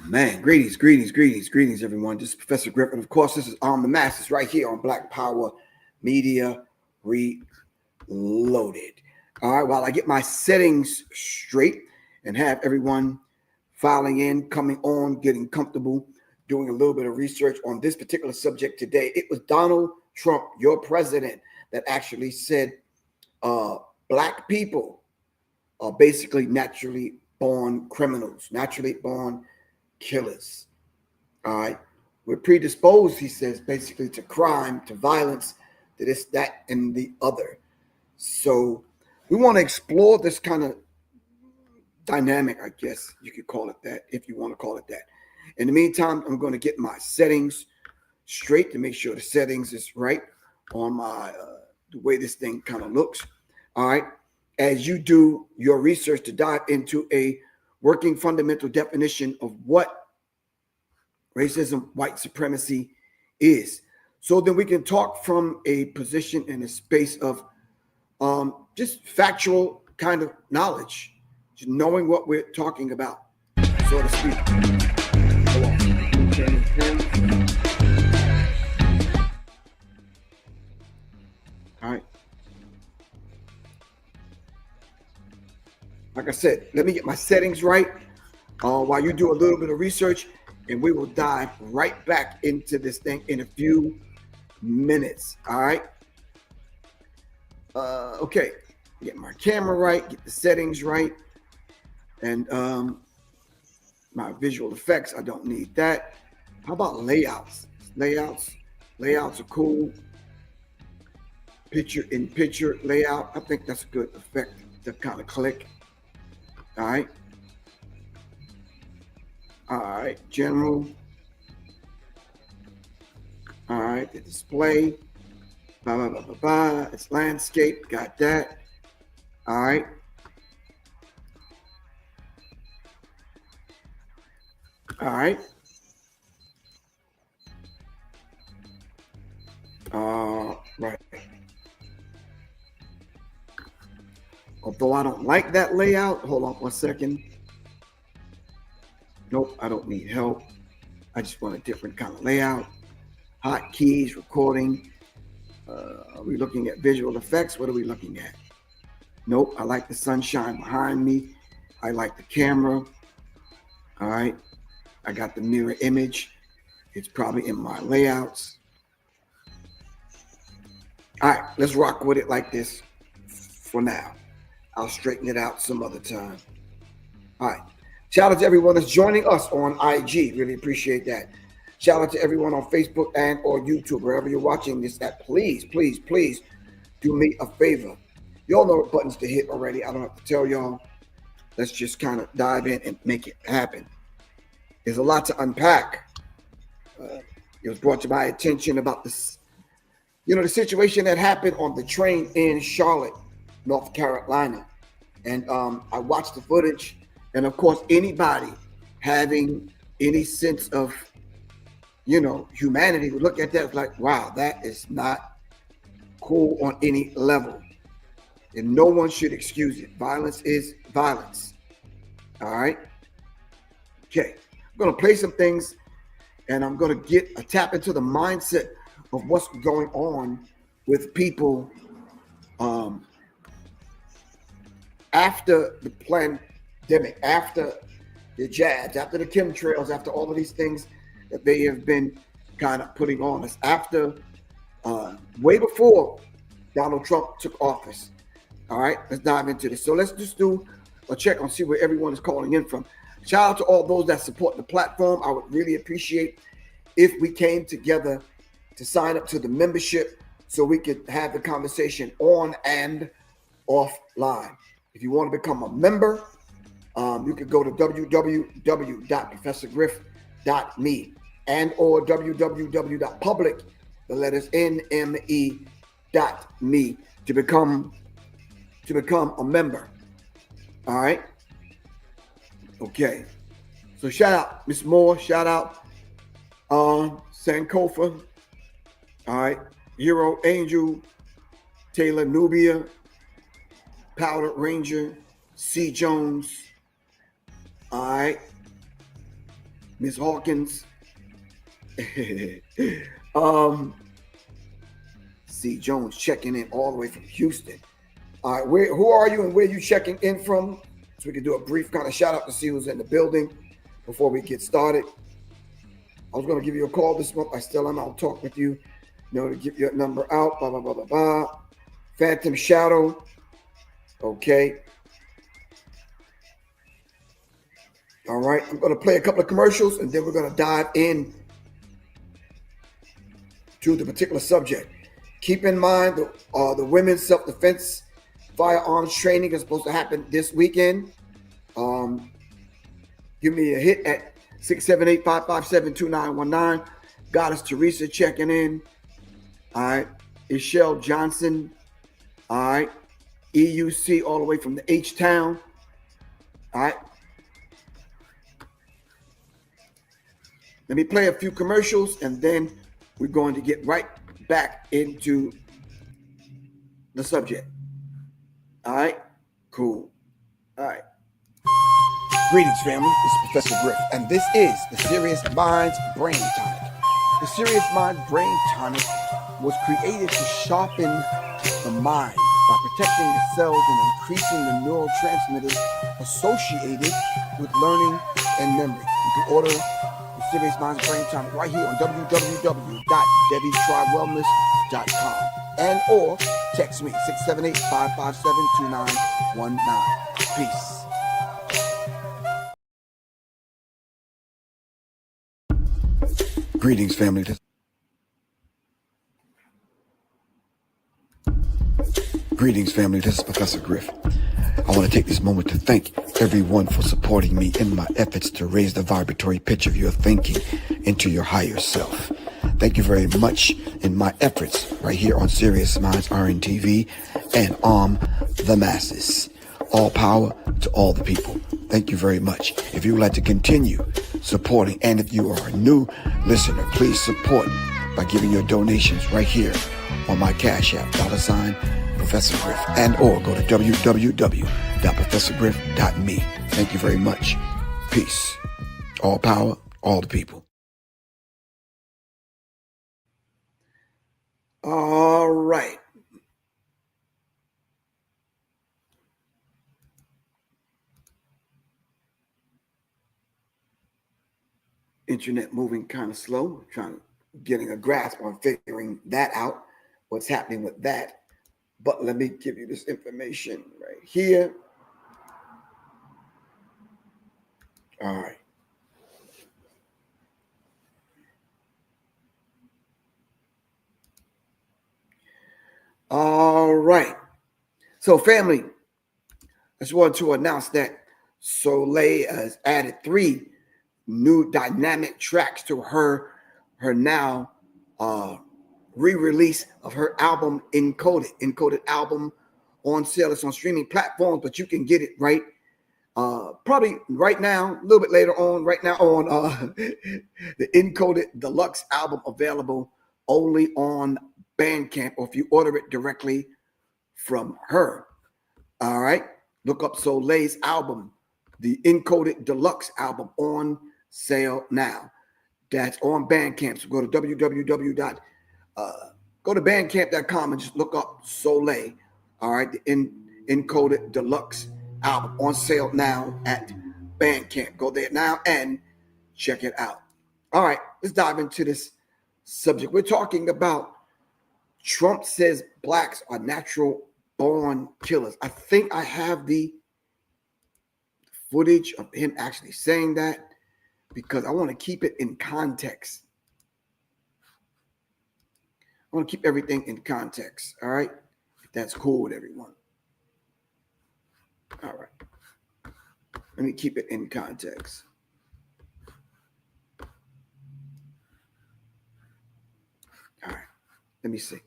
Man, greetings, everyone. This is Professor Griff, and of course, this is On the Masses right here on Black Power Media Reloaded. All right, while I get my settings straight and have everyone filing in, coming on, getting comfortable, doing a little bit of research on this particular subject today. It was Donald Trump, your president, that actually said Black people are basically naturally born criminals, naturally born killers. All right. We're predisposed, he says, basically to crime, to violence, to this, that, and the other. So we want to explore this kind of dynamic, I guess you could call it that, if you want to call it that. In the meantime, I'm going to get my settings straight to make sure the settings is right on my the way this thing kind of looks. All right. As you do your research to dive into a working fundamental definition of what racism, white supremacy is. So then we can talk from a position in a space of just factual kind of knowledge, just knowing what we're talking about, so to speak. All right. Like I said, let me get my settings right while you do a little bit of research, and we will dive right back into this thing in a few minutes. All right. Okay. Get my camera right, get the settings right, and my visual effects. I don't need that. How about layouts? Layouts are cool. Picture layout. I think that's a good effect to kind of click. All right. All right, general. All right, the display. It's landscape. Got that. All right. All right. Right. Although I don't like that layout. Hold on 1 second. Nope, I don't need help. I just want a different kind of layout. Hotkeys, recording. Are we looking at visual effects? What are we looking at? Nope, I like the sunshine behind me. I like the camera. All right. I got the mirror image. It's probably in my layouts. All right, let's rock with it like this for now. I'll straighten it out some other time. All right. Shout out to everyone that's joining us on IG. Really appreciate that. Shout out to everyone on Facebook and or YouTube, wherever you're watching this at. Please do me a favor. You all know what buttons to hit already. I don't have to tell y'all. Let's just kind of dive in and make it happen. There's a lot to unpack. It was brought to my attention about this, the situation that happened on the train in Charlotte, North Carolina. And I watched the footage. And of course, anybody having any sense of, humanity would look at that like, wow, that is not cool on any level. And no one should excuse it. Violence is violence. All right. Okay. I'm going to play some things, and I'm going to get a tap into the mindset of what's going on with people after the pandemic, after the jabs, after the chemtrails, after all of these things that they have been kind of putting on us, after way before Donald Trump took office. All right, let's dive into this. So let's just do a check on see where everyone is calling in from. Shout out to all those that support the platform. I would really appreciate if we came together to sign up to the membership so we could have the conversation on and offline. If you want to become a member, you could go to www.professorgriff.me and or www.public, the letters NME.me to become a member. All right. Okay. So shout out Miss Moore. Shout out Sankofa. All right. Hero Angel, Taylor Nubia, Powder Ranger, C. Jones. All right. Miss Hawkins. C. Jones checking in all the way from Houston. All right, who are you and where you checking in from? So we can do a brief kind of shout out to see who's in the building before we get started. I was going to give you a call this month. I still am. I'll talk with you. To give your number out. Blah, blah, blah, blah, blah. Phantom Shadow. Okay. All right. I'm going to play a couple of commercials and then we're going to dive in to the particular subject. Keep in mind the women's self-defense firearms training is supposed to happen this weekend. Give me a hit at 678-557-2919. Goddess Teresa checking in. All right. Ishelle Johnson. All right. EUC all the way from the H-Town. All right. Let me play a few commercials and then we're going to get right back into the subject. All right. Cool. All right. Greetings, family. This is Professor Griff, and this is the Serious Minds Brain Tonic. The Serious Minds Brain Tonic was created to sharpen the mind by protecting the cells and increasing the neurotransmitters associated with learning and memory. You can order the Serious Minds Brain Tonic right here on www.debbietrywellness.com and or text me 678-557-2919. Peace. Greetings, family. Greetings, family. This is Professor Griff. I want to take this moment to thank everyone for supporting me in my efforts to raise the vibratory pitch of your thinking into your higher self. Thank you very much in my efforts right here on Serious Minds RNTV and Arm the Masses. All power to all the people. Thank you very much. If you would like to continue supporting, and if you are a new listener, please support by giving your donations right here on my Cash App, $ Professor Griff, and or go to www.professorgriff.me. Thank you very much. Peace. All power, all the people. All right. Internet moving kind of slow, getting a grasp on figuring that out, what's happening with that. But let me give you this information right here. All right. All right. So, family, I just wanted to announce that Soleil has added 3 new dynamic tracks to her now re-release of her album Encoded album on sale. It's on streaming platforms, but you can get it right probably right now, a little bit later on, right now on the Encoded Deluxe album, available only on Bandcamp, or if you order it directly from her. All right, look up Soleil's album, the Encoded Deluxe album, on sale now. That's on Bandcamp. So go to bandcamp.com and just look up Soleil. All right, the Encoded Deluxe album on sale now at Bandcamp. Go there now and check it out. All right, let's dive into this subject. We're talking about Trump says blacks are natural born killers. I think I have the footage of him actually saying that, because I want to keep it in context. I want to keep everything in context. All right, if that's cool with everyone. All right, let me keep it in context. All right, let me see.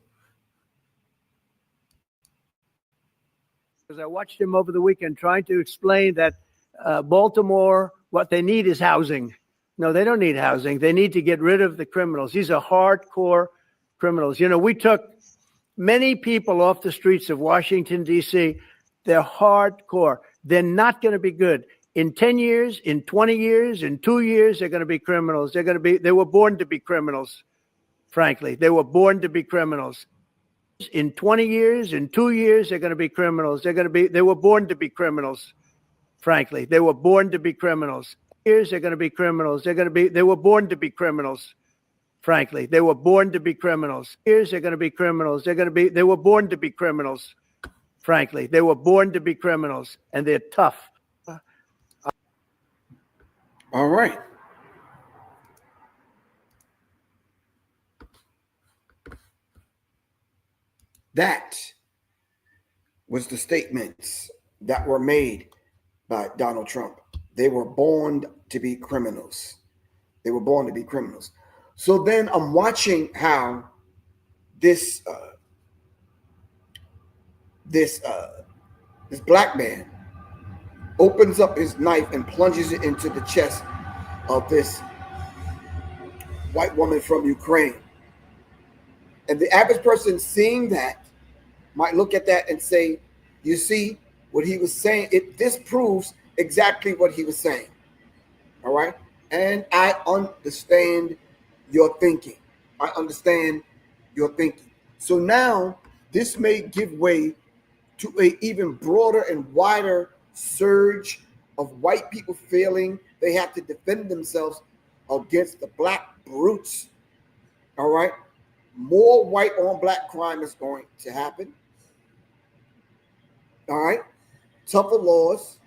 Because I watched him over the weekend trying to explain that Baltimore, what they need is housing. No, they don't need housing. They need to get rid of the criminals. These are hardcore criminals. You know, we took many people off the streets of Washington, D.C. They're hardcore. They're not going to be good. In 10 years, in 20 years, in 2 years, they're going to be criminals. They were born to be criminals, frankly. They were born to be criminals. In 20 years, in 2 years, they're going to be criminals. They were born to be criminals, frankly. They were born to be criminals. Years, they're going to be criminals. They were born to be criminals, frankly. They were born to be criminals. Years, they're going to be criminals. They were born to be criminals, frankly. They were born to be criminals, and they're tough. All right. That was the statements that were made by Donald Trump. They were born to be criminals. They were born to be criminals. So then I'm watching how this black man opens up his knife and plunges it into the chest of this white woman from Ukraine. And the average person seeing that might look at that and say, you see what he was saying? This proves exactly what he was saying. All right. And I understand your thinking. I understand your thinking. So now this may give way to an even broader and wider surge of white people feeling they have to defend themselves against the black brutes. All right. More white on black crime is going to happen. All right. Tougher laws,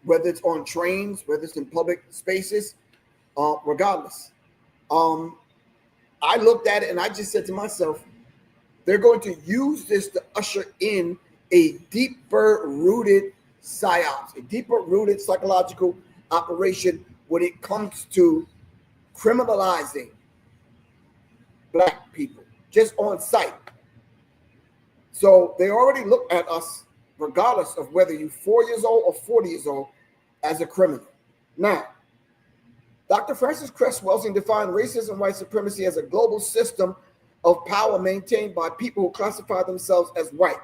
whether it's on trains, whether it's in public spaces, regardless. I looked at it and I just said to myself, they're going to use this to usher in a deeper rooted psyops, a deeper rooted psychological operation when it comes to criminalizing black people just on sight. So they already look at us, regardless of whether you're 4 years old or 40 years old, as a criminal. Now, Dr. Frances Cress Welsing defined racism and white supremacy as a global system of power maintained by people who classify themselves as white.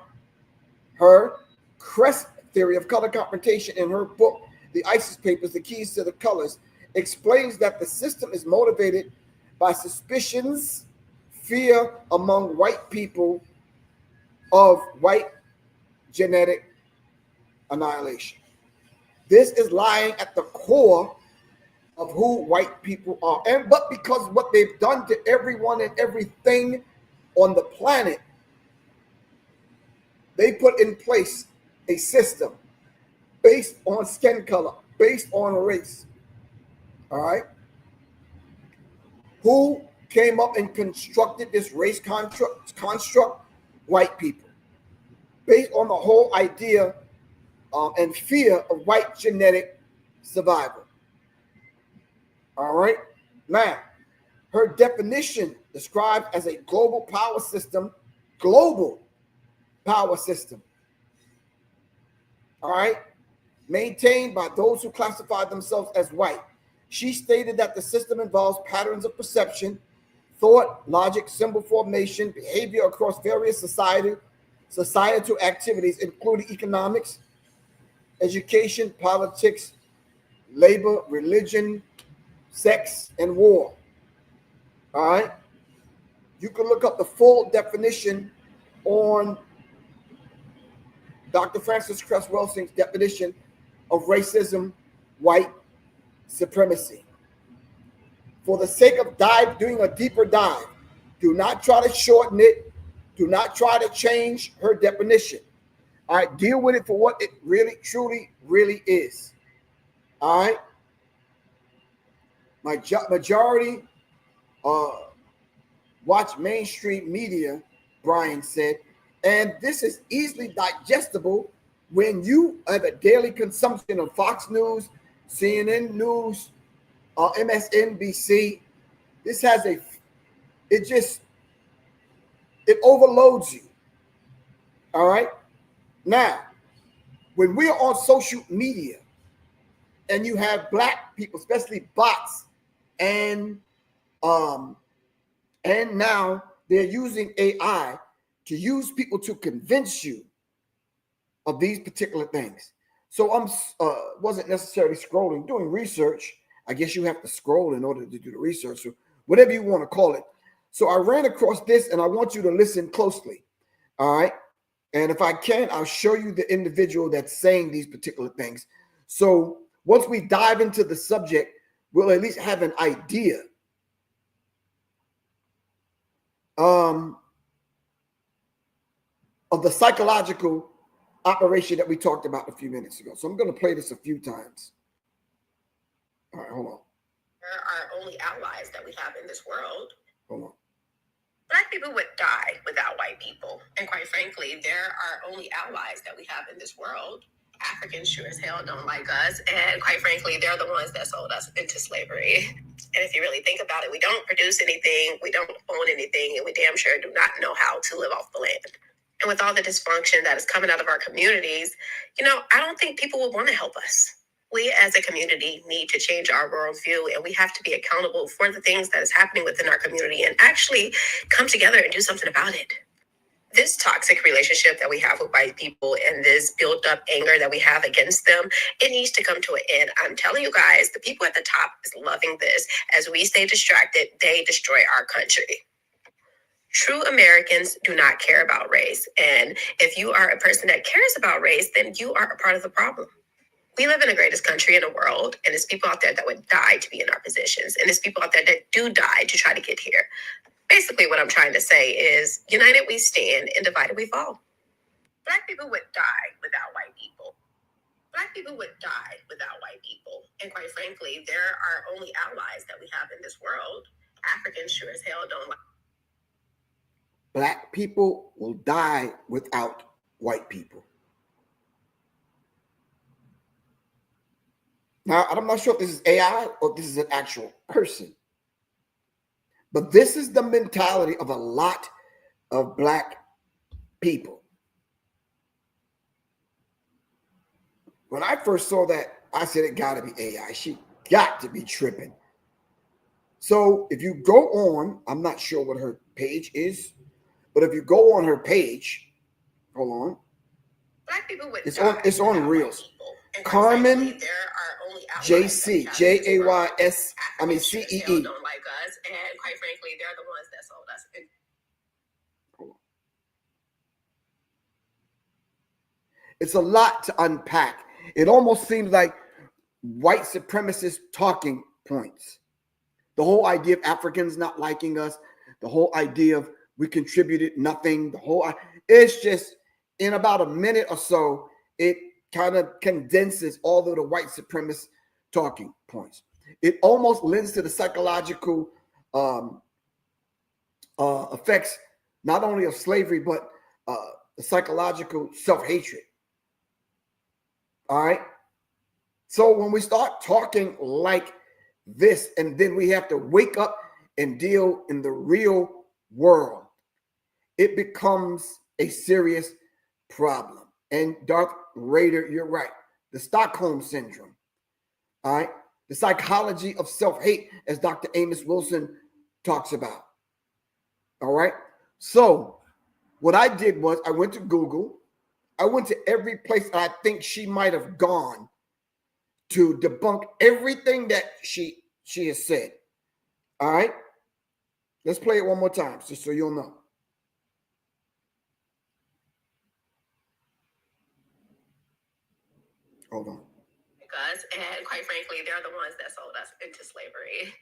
Her Cress theory of color confrontation in her book, The ISIS Papers, The Keys to the Colors, explains that the system is motivated by suspicions, fear among white people of white genetic annihilation. This is lying at the core of who white people are. But because what they've done to everyone and everything on the planet, they put in place a system based on skin color, based on race. All right? Who came up and constructed this race construct? White people. Based on the whole idea and fear of white genetic survival. All right. Now, her definition described as a global power system, all right, maintained by those who classify themselves as white. She stated that the system involves patterns of perception, thought, logic, symbol formation, behavior across various societal activities, including economics, education, politics, labor, religion, sex, and war. All right. You can look up the full definition on Dr. Frances Cress Welsing's definition of racism, white supremacy. For the sake of doing a deeper dive, do not try to shorten it. Do not try to change her definition. All right. Deal with it for what it really, truly, really is. All right. Majority watch mainstream media, Brian said, and this is easily digestible when you have a daily consumption of Fox News, CNN News, MSNBC. This has it overloads you. All right. Now, when we are on social media and you have black people, especially bots, and now they're using AI to use people to convince you of these particular things. So I'm wasn't necessarily scrolling, doing research. I guess you have to scroll in order to do the research, or whatever you want to call it. So I ran across this, and I want you to listen closely. All right. And if I can, I'll show you the individual that's saying these particular things. So once we dive into the subject, we'll at least have an idea of the psychological operation that we talked about a few minutes ago. So I'm going to play this a few times. All right, hold on. There are only allies that we have in this world. Hold on. Black people would die without white people. And quite frankly, there are only allies that we have in this world. Africans sure as hell don't like us. And quite frankly, they're the ones that sold us into slavery. And if you really think about it, we don't produce anything, we don't own anything, and we damn sure do not know how to live off the land. And with all the dysfunction that is coming out of our communities, I don't think people will want to help us. We as a community need to change our worldview, and we have to be accountable for the things that is happening within our community and actually come together and do something about it. This toxic relationship that we have with white people and this built up anger that we have against them, it needs to come to an end. I'm telling you guys, the people at the top is loving this. As we stay distracted, they destroy our country. True Americans do not care about race. And if you are a person that cares about race, then you are a part of the problem. We live in the greatest country in the world, and there's people out there that would die to be in our positions. And there's people out there that do die to try to get here. Basically, what I'm trying to say is, united we stand and divided we fall. Black people would die without white people. Black people would die without white people. And quite frankly, there are only allies that we have in this world. Africans sure as hell don't like. Black people will die without white people. Now, I'm not sure if this is AI or this is an actual person, but this is the mentality of a lot of Black people. When I first saw that, I said it got to be AI. She got to be tripping. So if you go on, I'm not sure what her page is, but if you go on her page, hold on. Black people would it's on Reels. Carmen JC, JAYS, I mean CEE. Don't like us, and quite frankly, they're the ones that sold us. It's a lot to unpack. It almost seems like white supremacist talking points. The whole idea of Africans not liking us, the whole idea of we contributed nothing, it's just in about a minute or so, it kind of condenses all of the white supremacist talking points. It almost lends to the psychological effects, not only of slavery, but the psychological self-hatred. All right. So when we start talking like this, and then we have to wake up and deal in the real world, it becomes a serious problem. And Darth Raider, you're right. The Stockholm Syndrome. All right. The psychology of self-hate, as Dr. Amos Wilson talks about. All right. So what I did was I went to Google. I went to every place I think she might have gone to debunk everything that she has said. All right. Let's play it one more time, just so you'll know. Hold on. Us, and quite frankly, they're the ones that sold us into slavery.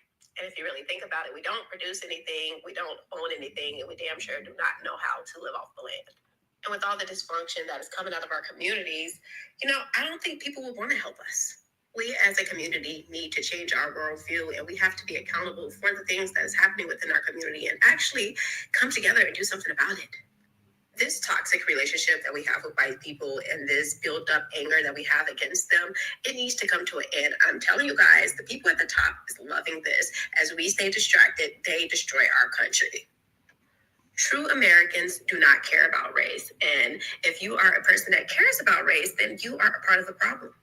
And if you really think about it, we don't produce anything, we don't own anything, and we damn sure do not know how to live off the land. And with all the dysfunction that is coming out of our communities, I don't think people will want to help us. We as a community need to change our worldview, and we have to be accountable for the things that is happening within our community and actually come together and do something about it. This toxic relationship that we have with white people and this built up anger that we have against them, it needs to come to an end. I'm telling you guys, the people at the top is loving this. As we stay distracted, they destroy our country. True Americans do not care about race. And if you are a person that cares about race, then you are a part of the problem.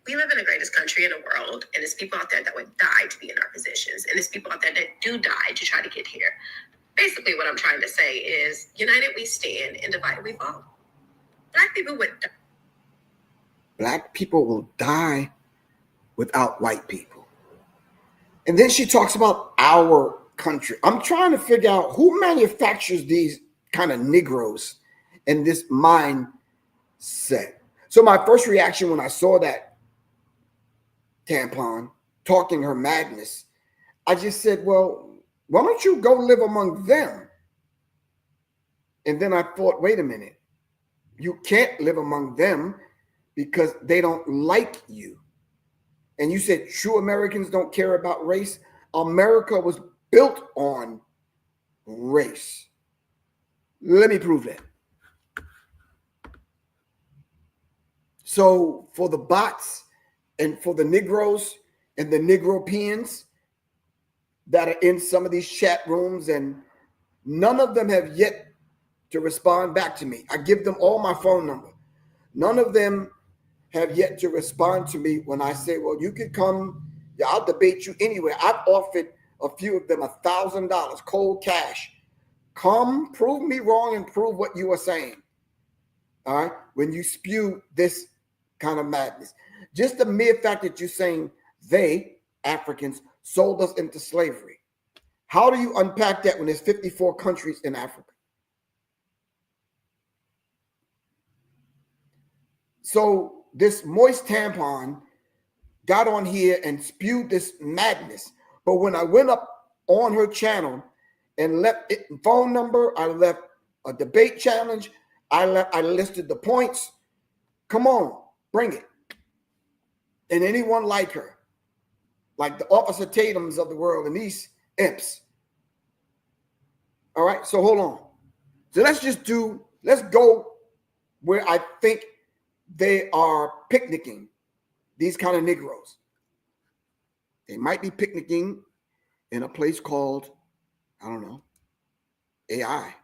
We live in the greatest country in the world, and there's people out there that would die to be in our positions. And there's people out there that do die to try to get here. Basically, what I'm trying to say is, united we stand and divided we fall. Black people would die. black people will die without white people. And then she talks about our country. I'm trying to figure out who manufactures these kind of Negroes and this mindset. So my first reaction when I saw that tampon talking her madness, I just said, well, why don't you go live among them? And then I thought, wait a minute, you can't live among them because they don't like you. And you said true Americans don't care about race. America was built on race. Let me prove that. So for the bots and for the Negroes and the Negropeans that are in some of these chat rooms, and none of them have yet to respond back to me. I give them all my phone number. None of them have yet to respond to me when I say, well, you could come, I'll debate you anywhere. I've offered a few of them $1,000 cold cash. Come prove me wrong and prove what you are saying. All right. When you spew this kind of madness, just the mere fact that you're saying they, Africans, sold us into slavery. How do you unpack that when there's 54 countries in Africa? So this moist tampon got on here and spewed this madness. But when I went up on her channel and left it phone number, I left a debate challenge, I listed the points. Come on, bring it. And anyone like her, like the Officer Tatums of the world and these imps. All right, so hold on. So let's go where I think they are picnicking, these kind of Negroes. They might be picnicking in a place called, I don't know, AI.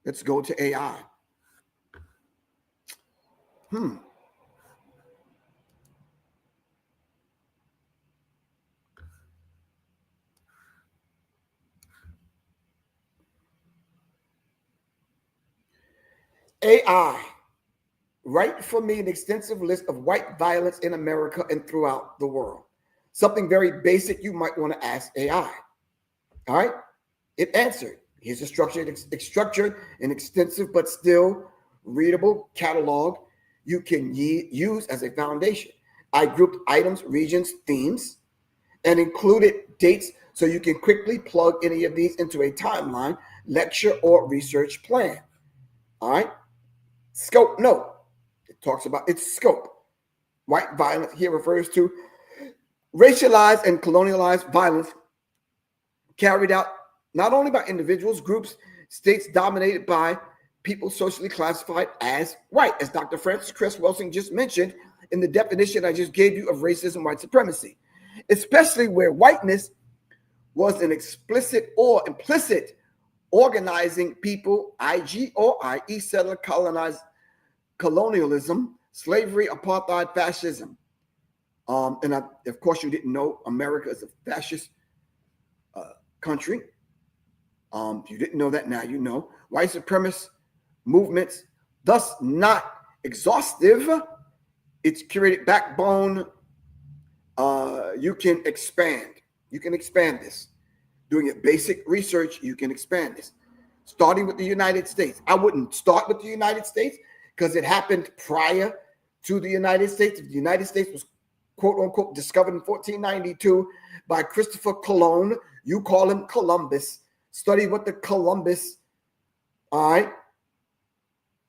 Let's go to AI. AI, write for me an extensive list of white violence in America and throughout the world. Something very basic you might want to ask AI. All right, it answered. Here's a structured and extensive but still readable catalog you can use as a foundation. I grouped items, regions, themes, and included dates so you can quickly plug any of these into a timeline, lecture, or research plan. All right. Scope note. It talks about its scope. White violence here refers to racialized and colonialized violence carried out not only by individuals, groups, states dominated by people socially classified as white, as Dr. Francis Cress Welsing just mentioned in the definition I just gave you of racism, white supremacy, especially where whiteness was an explicit or implicit organizing people, IG or IE, settler, colonized, colonialism, slavery, apartheid, fascism. Of course, you didn't know America is a fascist country. If you didn't know that, now you know. White supremacist movements, thus not exhaustive. It's curated backbone. You can expand. You can expand this. Doing it basic research, you can expand this. Starting with the United States. I wouldn't start with the United States because it happened prior to the United States. If the United States was quote unquote discovered in 1492 by Christopher Colon, you call him Columbus. Study what the Columbus, all right?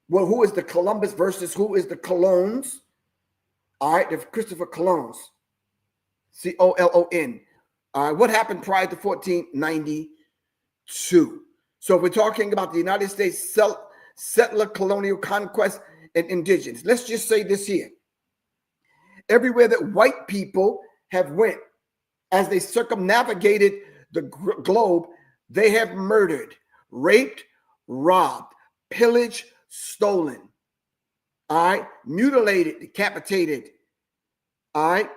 Well, who is the Columbus versus who is the Colons? All right, the Christopher Colons, C-O-L-O-N. All right, what happened prior to 1492? So if we're talking about the United States settler colonial conquest and indigenous, let's just say this here. Everywhere that white people have went, as they circumnavigated the globe, they have murdered, raped, robbed, pillaged, stolen, all right, mutilated, decapitated, all right,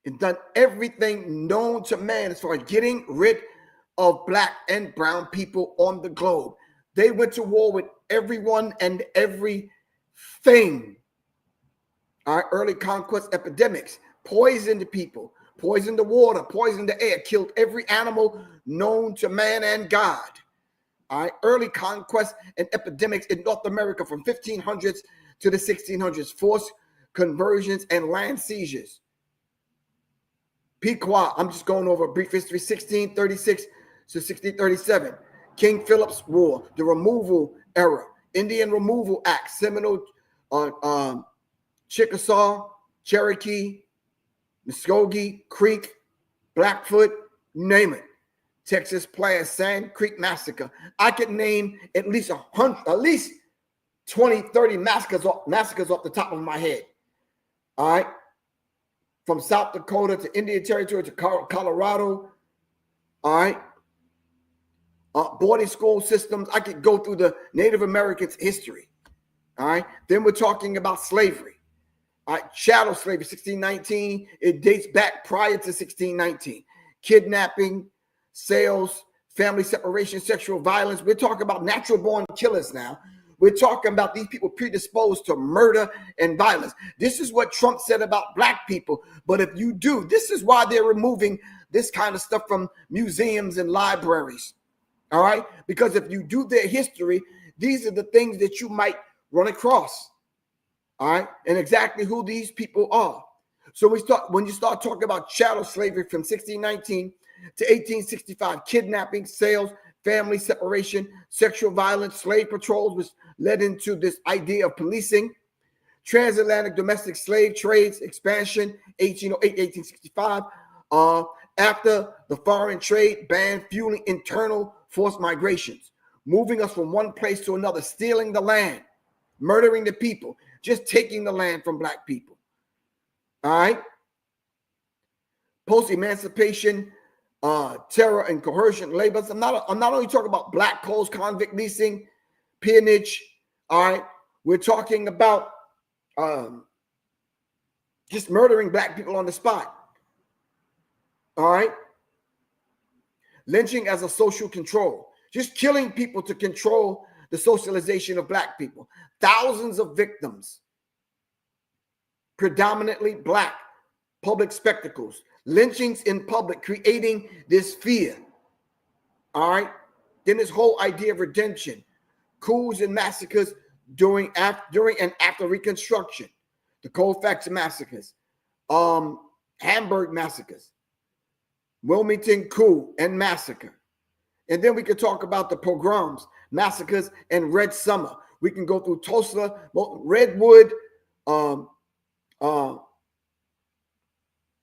and done everything known to man as far as getting rid of black and brown people on the globe. They went to war with everyone and everything. early conquest epidemics, poisoned people, poisoned the water, poisoned the air, killed every animal known to man and God. All right, early conquest and epidemics in North America from 1500s to the 1600s, forced conversions and land seizures. Pequot, I'm just going over a brief history, 1636 to 1637. King Philip's War, the removal era, Indian Removal Act, Seminole, Chickasaw, Cherokee, Muskogee, Creek, Blackfoot, name it. Texas Playa Sand Creek Massacre. I could name at least 20, 30 massacres off the top of my head. All right. From South Dakota to Indian Territory to Colorado. All right. Boarding school systems. I could go through the Native Americans' history. All right. Then we're talking about slavery. All right. Chattel slavery, 1619. It dates back prior to 1619. Kidnapping, sales, family separation, sexual violence. We're talking about natural born killers now. We're talking about these people predisposed to murder and violence. This is what Trump said about black people. But if you do, this is why they're removing this kind of stuff from museums and libraries. All right? Because if you do their history, these are the things that you might run across. All right? And exactly who these people are. So when you start talking about chattel slavery from 1619 to 1865, kidnapping, sales, family separation, sexual violence, slave patrols, which led into this idea of policing, transatlantic domestic slave trades, expansion, 1808, 1865, after the foreign trade ban, fueling internal forced migrations, moving us from one place to another, stealing the land, murdering the people, just taking the land from black people. All right? Post-emancipation, terror and coercion labors. I'm not only talking about black codes, convict leasing, peonage. All right, we're talking about just murdering black people on the spot. All right, lynching as a social control, just killing people to control the socialization of black people. Thousands of victims, predominantly black, public spectacles, lynchings in public, creating this fear. All right. Then this whole idea of redemption, coups and massacres during and after Reconstruction, the Colfax massacres, Hamburg massacres, Wilmington coup and massacre. And then we could talk about the pogroms, massacres, and Red Summer. We can go through Tulsa, Redwood,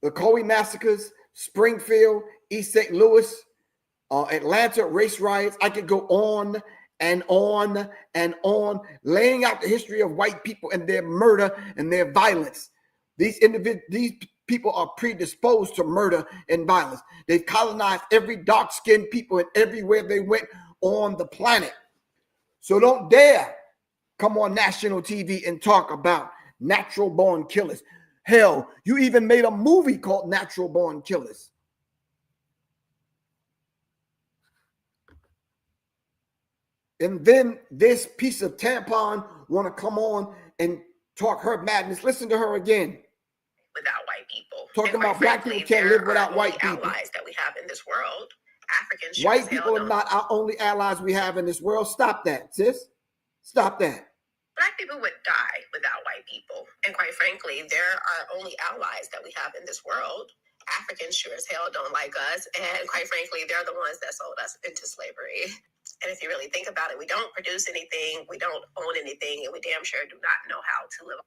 the Coe massacres, Springfield, East St. Louis, Atlanta race riots. I could go on and on and on, laying out the history of white people and their murder and their violence. These people are predisposed to murder and violence. They've colonized every dark-skinned people and everywhere they went on the planet. So don't dare come on national TV and talk about natural-born killers. Hell, you even made a movie called Natural Born Killers. And then this piece of tampon want to come on and talk her madness. Listen to her again. Without white people. Talking about black people can't live without white people. Allies that we have in this world. Africans. White people are not our only allies we have in this world. Stop that, sis. Stop that. Black people would die without white people. And quite frankly, they're our only allies that we have in this world. Africans sure as hell don't like us. And quite frankly, they're the ones that sold us into slavery. And if you really think about it, we don't produce anything, we don't own anything, and we damn sure do not know how to live.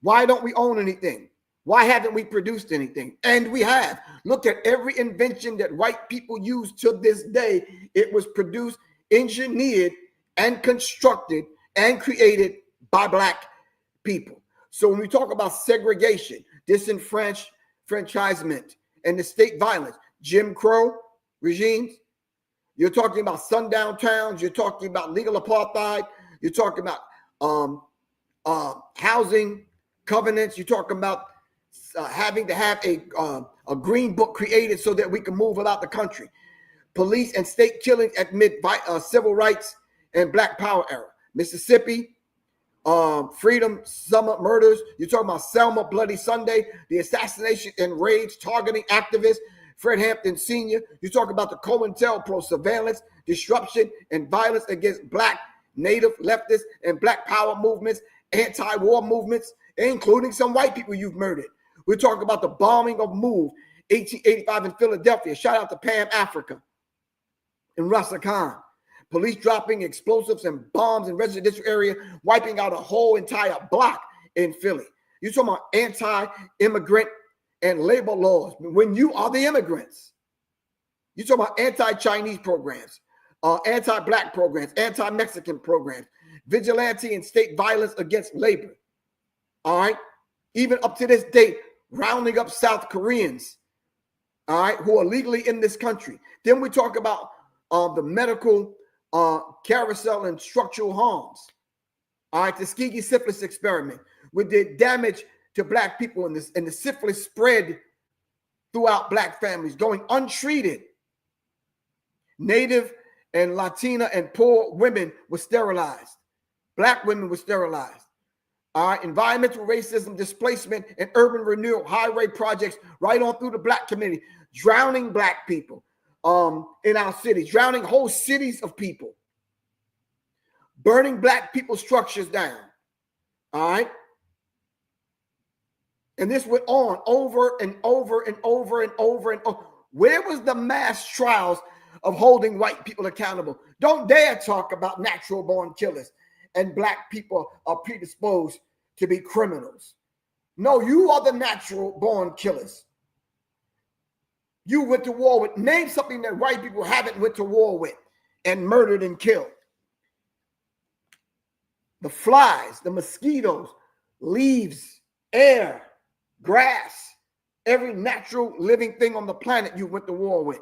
Why don't we own anything? Why haven't we produced anything? And we have. Look at every invention that white people use to this day. It was produced, engineered, and constructed and created by black people. So when we talk about segregation, disenfranchisement, and the state violence, Jim Crow regimes, you're talking about sundown towns, you're talking about legal apartheid, you're talking about housing covenants, you're talking about having to have a green book created so that we can move about the country. Police and state killings amid civil rights and black power era. Mississippi, Freedom Summer murders. You're talking about Selma Bloody Sunday, the assassination and raids targeting activists, Fred Hampton Sr. You talk about the COINTELPRO surveillance, disruption, and violence against Black, Native, leftist, and Black power movements, anti-war movements, including some white people you've murdered. We're talking about the bombing of MOVE, 1885 in Philadelphia. Shout out to Pam Africa and Rasa Khan. Police dropping explosives and bombs in residential area, wiping out a whole entire block in Philly. You're talking about anti-immigrant and labor laws when you are the immigrants. You're talking about anti-Chinese programs, anti-Black programs, anti-Mexican programs, vigilante and state violence against labor. All right. Even up to this date, rounding up South Koreans, all right, who are legally in this country. Then we talk about the medical carousel and structural harms. All right, the Tuskegee syphilis experiment, with the damage to Black people and the syphilis spread throughout Black families, going untreated. Native and Latina and poor women were sterilized. Black women were sterilized. All right, environmental racism, displacement, and urban renewal, highway projects right on through the Black community, drowning Black people in our cities, drowning whole cities of people, burning Black people structures down. All right. And this went on over and over and over and over and over. Where was the mass trials of holding white people accountable? Don't dare talk about natural born killers and Black people are predisposed to be criminals. No, you are the natural born killers. You went to war with. Name something that white people haven't went to war with and murdered and killed. The flies, the mosquitoes, leaves, air, grass, every natural living thing on the planet you went to war with.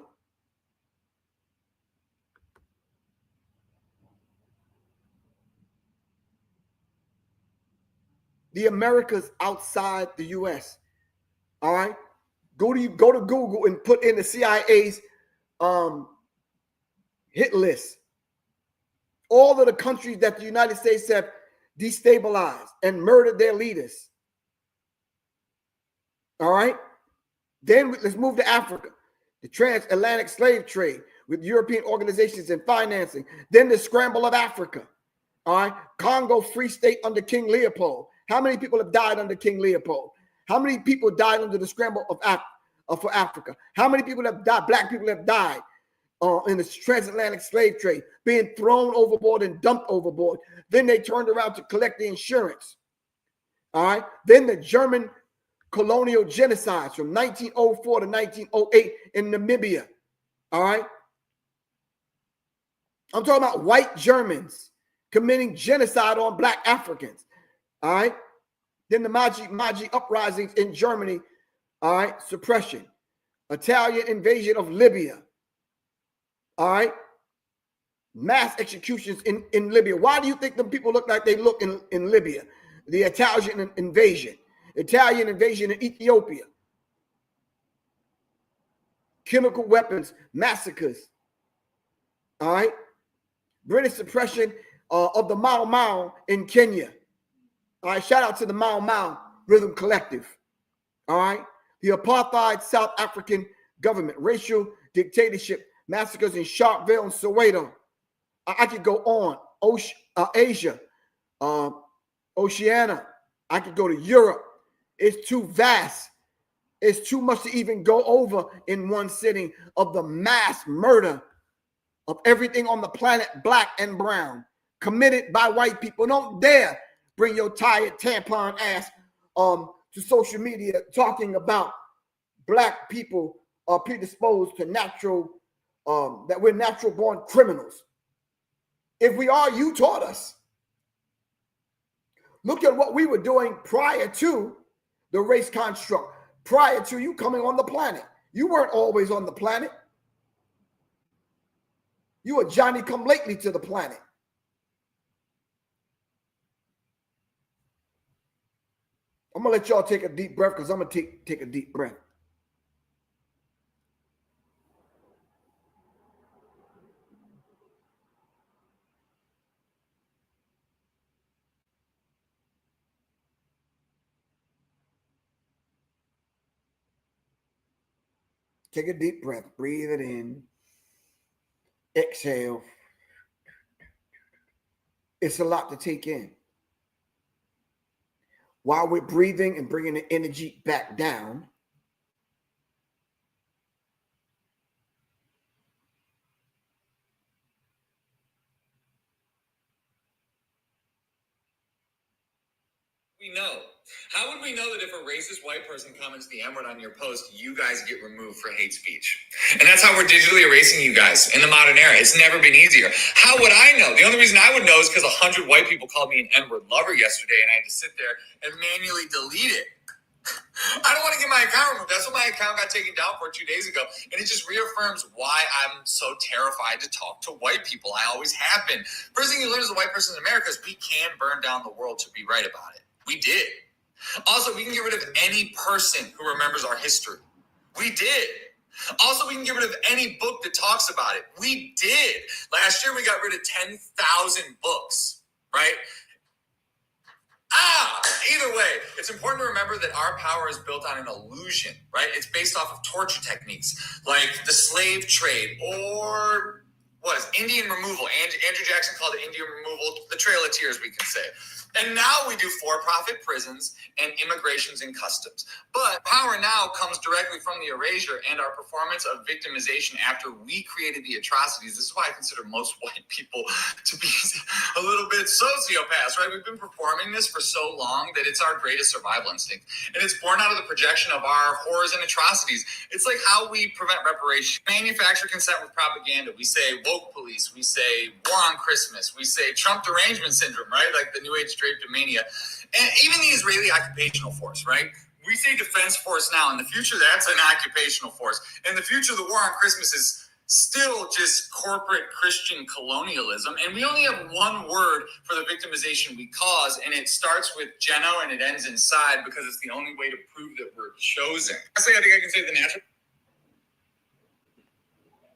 The Americas outside the U.S. All right, go to Google and put in the CIA's hit list. All of the countries that the United States have destabilized and murdered their leaders. All right, then let's move to Africa. The transatlantic slave trade with European organizations and financing. Then the scramble of Africa. All right, Congo Free State under King Leopold. How many people have died under King Leopold? How many people died under the scramble of for Africa? How many people have died? Black people have died in the transatlantic slave trade, being thrown overboard and dumped overboard. Then they turned around to collect the insurance. All right. Then the German colonial genocides from 1904 to 1908 in Namibia. All right. I'm talking about white Germans committing genocide on Black Africans. All right. Then the Maji uprisings in Germany. All right. Suppression. Italian invasion of Libya. All right. Mass executions in Libya. Why do you think the people look like they look in Libya? The Italian invasion. Italian invasion in Ethiopia. Chemical weapons, massacres. All right. British suppression of the Mau Mau in Kenya. All right, shout out to the Mau Mau Rhythm Collective. All right, the apartheid South African government, racial dictatorship, massacres in Sharpeville and Soweto. I could go on. Asia, Oceania. I could go to Europe. It's too vast. It's too much to even go over in one sitting of the mass murder of everything on the planet, Black and brown, committed by white people. Don't dare bring your tired tampon ass to social media talking about Black people are predisposed to natural, that we're natural born criminals. If we are, you taught us. Look at what we were doing prior to the race construct, prior to you coming on the planet. You weren't always on the planet. You were Johnny come lately to the planet. I'm going to let y'all take a deep breath because I'm going to take a deep breath. Take a deep breath. Breathe it in. Exhale. It's a lot to take in. While we're breathing and bringing the energy back down, we know? How would we know that if a racist white person comments the N-word on your post, you guys get removed for hate speech? And that's how we're digitally erasing you guys in the modern era. It's never been easier. How would I know? The only reason I would know is because 100 white people called me an N-word lover yesterday, and I had to sit there and manually delete it. I don't want to get my account removed. That's what my account got taken down for 2 days ago. And it just reaffirms why I'm so terrified to talk to white people. I always have been. First thing you learn as a white person in America is we can burn down the world to be right about it. We did. Also, we can get rid of any person who remembers our history. We did. Also, we can get rid of any book that talks about it. We did. Last year, we got rid of 10,000 books, right? Either way, it's important to remember that our power is built on an illusion, right? It's based off of torture techniques like the slave trade or what is Indian removal. Andrew Jackson called it Indian removal, the Trail of Tears, we can say. And now we do for-profit prisons and immigrations and customs. But power now comes directly from the erasure and our performance of victimization after we created the atrocities. This is why I consider most white people to be a little bit sociopaths, right? We've been performing this for so long that it's our greatest survival instinct. And it's born out of the projection of our horrors and atrocities. It's like how we prevent reparation. Manufacture consent with propaganda. We say woke police. We say war on Christmas. We say Trump derangement syndrome, right? Like the New Age drapetomania. And even the Israeli occupational force, right? We say defense force now. In the future, that's an occupational force. In the future, the war on Christmas is still just corporate Christian colonialism. And we only have one word for the victimization we cause, and it starts with Geno and it ends inside because it's the only way to prove that we're chosen. Honestly, I think I can say the natural.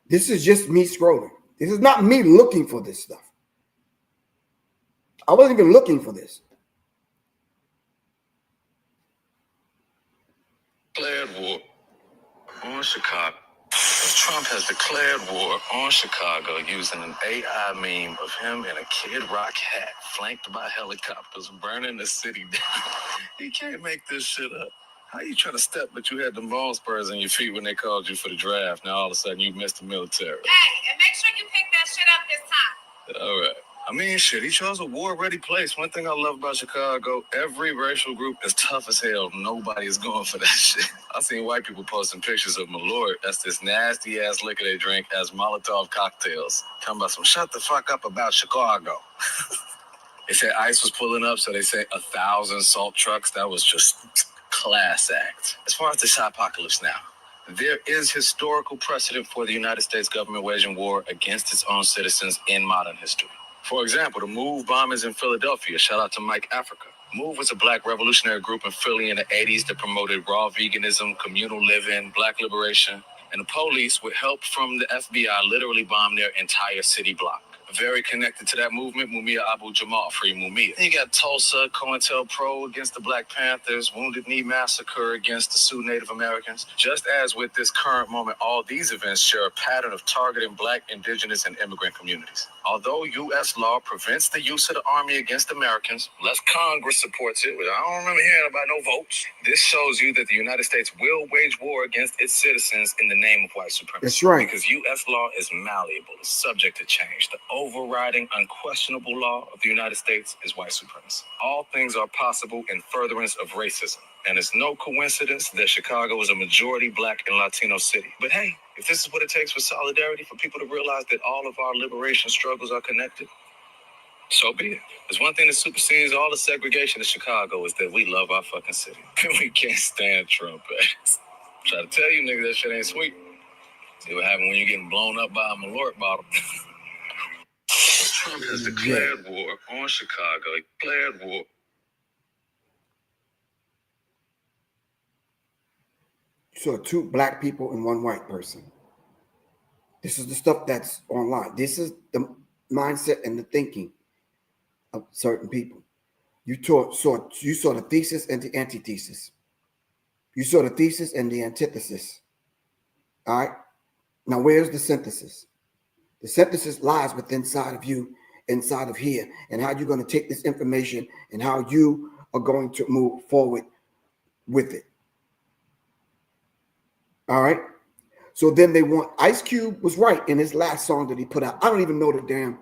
this is just me scrolling. This is not me looking for this stuff. I wasn't even looking for this. Declared war on Chicago. Trump has declared war on Chicago using an AI meme of him in a Kid Rock hat, flanked by helicopters, burning the city down. You can't make this shit up. How you trying to step, but you had the bone spurs in your feet when they called you for the draft. Now all of a sudden you missed the military. Hey, and make sure you pick that shit up this time. All right. I mean, shit, he chose a war-ready place. One thing I love about Chicago, every racial group is tough as hell. Nobody is going for that shit. I seen white people posting pictures of Malort. That's this nasty-ass liquor they drink as Molotov cocktails. Talking about some shut the fuck up about Chicago. They said ICE was pulling up, so they say 1,000 salt trucks. That was just class act. As far as the shoppocalypse now, there is historical precedent for the United States government waging war against its own citizens in modern history. For example, the MOVE bombings in Philadelphia. Shout out to Mike Africa. MOVE was a black revolutionary group in Philly in the 80s that promoted raw veganism, communal living, black liberation. And the police, with help from the FBI, literally bombed their entire city block. Very connected to that movement, Mumia Abu-Jamal, Free Mumia. Then you got Tulsa, COINTELPRO against the Black Panthers, Wounded Knee Massacre against the Sioux Native Americans. Just as with this current moment, all these events share a pattern of targeting black, indigenous, and immigrant communities. Although U.S. law prevents the use of the army against Americans, unless Congress supports it, which I don't remember hearing about no votes, this shows you that the United States will wage war against its citizens in the name of white supremacy. That's right. Because U.S. law is malleable, it's subject to change. The overriding, unquestionable law of the United States is white supremacy. All things are possible in furtherance of racism. And it's no coincidence that Chicago is a majority black and Latino city. But hey, if this is what it takes for solidarity, for people to realize that all of our liberation struggles are connected, so be it. There's one thing that supersedes all the segregation in Chicago is that we love our fucking city. We can't stand Trump ass. Try to tell you niggas that shit ain't sweet. See what happens when you're getting blown up by a Malort bottle. Trump has declared war on Chicago. Declared war. So 2 black people and 1 white person. This is the stuff that's online. This is the mindset and the thinking of certain people. You saw the thesis and the antithesis. You saw the thesis and the antithesis. All right. Now, where's the synthesis? The synthesis lies within inside of you, inside of here, and how you're going to take this information and how you are going to move forward with it. All right. So then they want, Ice Cube was right in his last song that he put out. I don't even know the damn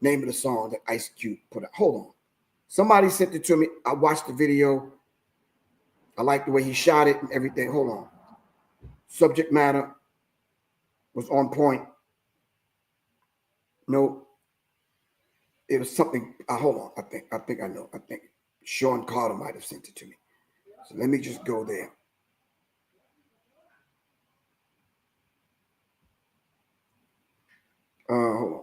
name of the song that Ice Cube put out. Hold on. Somebody sent it to me. I watched the video. I like the way he shot it and everything. Hold on. Subject matter was on point. No, it was something. Hold on. I think I know. I think Sean Carter might have sent it to me. So let me just go there. Hold on.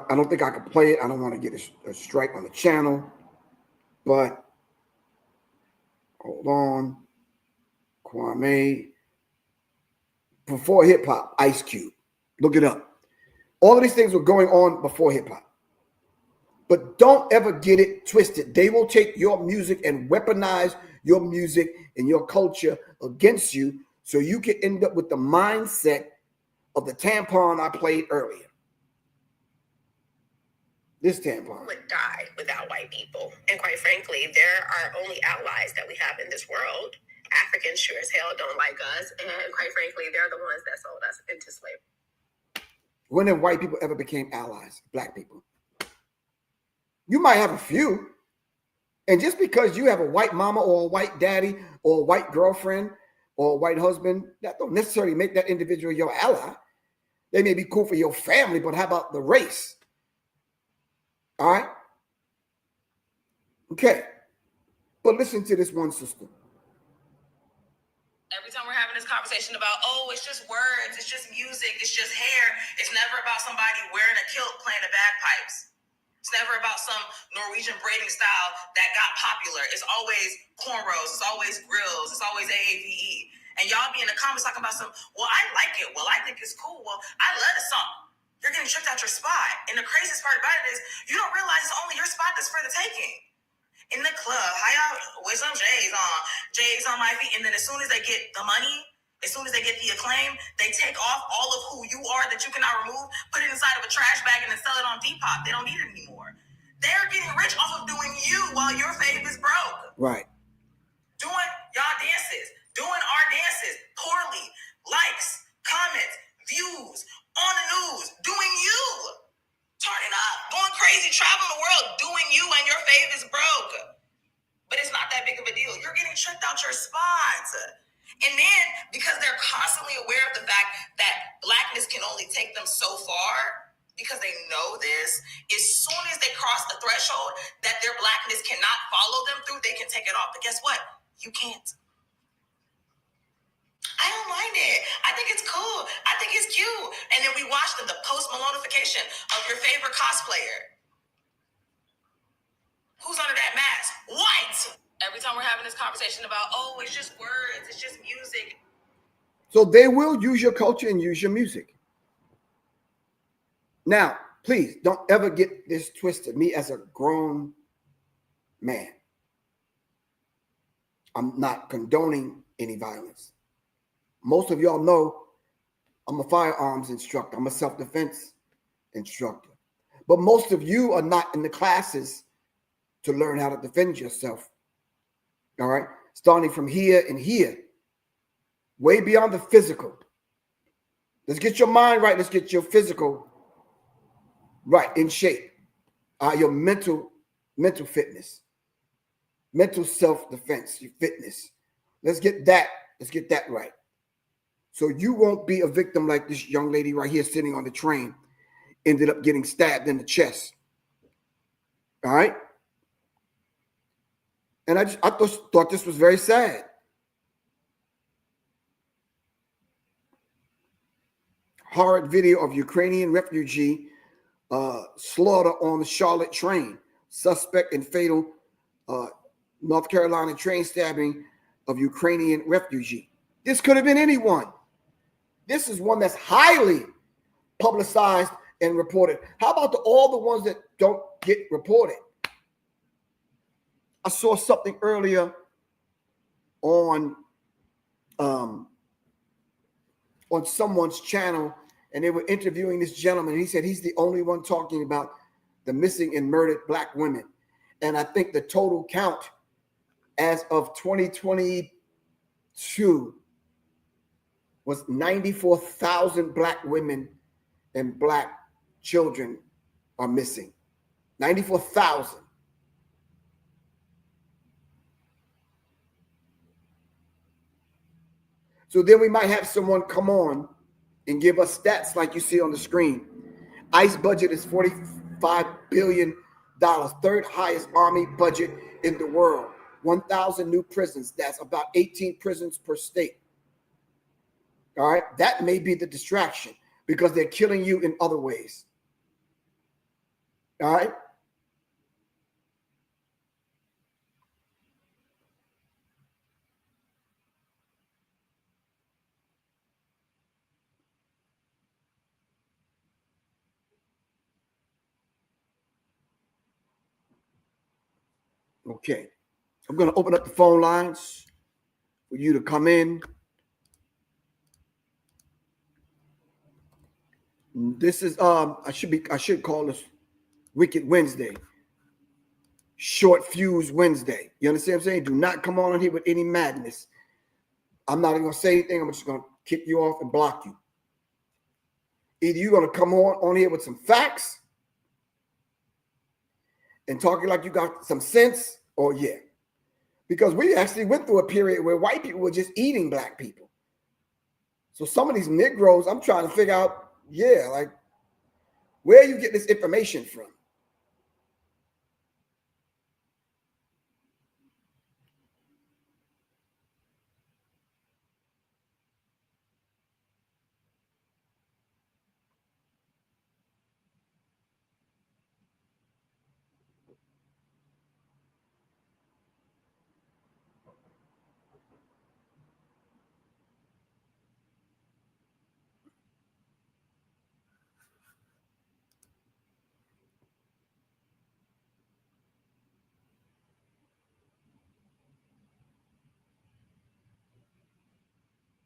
I don't think I can play it. I don't want to get a strike on the channel, but hold on. Kwame. Before hip hop, Ice Cube. Look it up. All of these things were going on before hip hop. But don't ever get it twisted. They will take your music and weaponize your music and your culture against you, so you can end up with the mindset of the tampon I played earlier. This tampon would die without white people. And quite frankly, there are only allies that we have in this world. Africans sure as hell don't like us. And quite frankly, they're the ones that sold us into slavery. When have white people ever became allies? Black people. You might have a few. And just because you have a white mama or a white daddy or a white girlfriend or a white husband, that don't necessarily make that individual your ally. They may be cool for your family, but how about the race? All right? Okay. But listen to this one sister. Every time we're having this conversation about, oh, it's just words, it's just music, it's just hair, it's never about somebody wearing a kilt playing the bagpipes. It's never about some Norwegian braiding style that got popular. It's always cornrows, it's always grills, it's always AAVE. And y'all be in the comments talking about some, well, I like it, well, I think it's cool, well, I love the song. You're getting tricked out your spot. And the craziest part about it is you don't realize it's only your spot that's for the taking. In the club, how y'all with some J's on my feet, and then as soon as they get the money, as soon as they get the acclaim, they take off all of who you are that you cannot remove, put it inside of a trash bag, and then sell it on Depop. They don't need it anymore. They're getting rich off of doing you while your fave is broke. Right. Doing y'all dances, doing our dances poorly, likes, comments, views, on the news, doing you. Turning up, going crazy, traveling the world, doing you, and your fave is broke. But it's not that big of a deal. You're getting tricked out your spots. And then, because they're constantly aware of the fact that blackness can only take them so far, because they know this, as soon as they cross the threshold that their blackness cannot follow them through, they can take it off. But guess what? You can't. I don't mind it. I think it's cool. I think it's cute. And then we watch the post-Malonification of your favorite cosplayer. Who's under that mask? White. Every time we're having this conversation about, oh, it's just words, it's just music. So they will use your culture and use your music. Now, please don't ever get this twisted. Me as a grown man, I'm not condoning any violence. Most of y'all know I'm a firearms instructor. I'm a self-defense instructor. But most of you are not in the classes to learn how to defend yourself. All right? Starting from here and here, way beyond the physical. Let's get your mind right. Let's get your physical right, in shape. Your mental fitness, mental self-defense, your fitness. Let's get that right. So you won't be a victim like this young lady right here sitting on the train, ended up getting stabbed in the chest. All right? And I thought this was very sad. Horrid video of Ukrainian refugee slaughter on the Charlotte train. Suspect in fatal North Carolina train stabbing of Ukrainian refugee. This could have been anyone. This is one that's highly publicized and reported. How about all the ones that don't get reported? I saw something earlier on someone's channel, and they were interviewing this gentleman. And he said he's the only one talking about the missing and murdered Black women. And I think the total count as of 2022 was 94,000 Black women and Black children are missing. 94,000. So then we might have someone come on and give us stats like you see on the screen. ICE budget is $45 billion, third highest army budget in the world. 1,000 new prisons. That's about 18 prisons per state. All right. That may be the distraction because they're killing you in other ways. All right. Okay. I'm going to open up the phone lines for you to come in. This is I should call this Wicked Wednesday. Short fuse Wednesday. You understand what I'm saying? Do not come on here with any madness. I'm not even gonna say anything. I'm just gonna kick you off and block you. Either you're gonna come on here with some facts and talking like you got some sense, or yeah. Because we actually went through a period where white people were just eating Black people. So some of these Negroes, I'm trying to figure out, yeah, like, where you get this information from?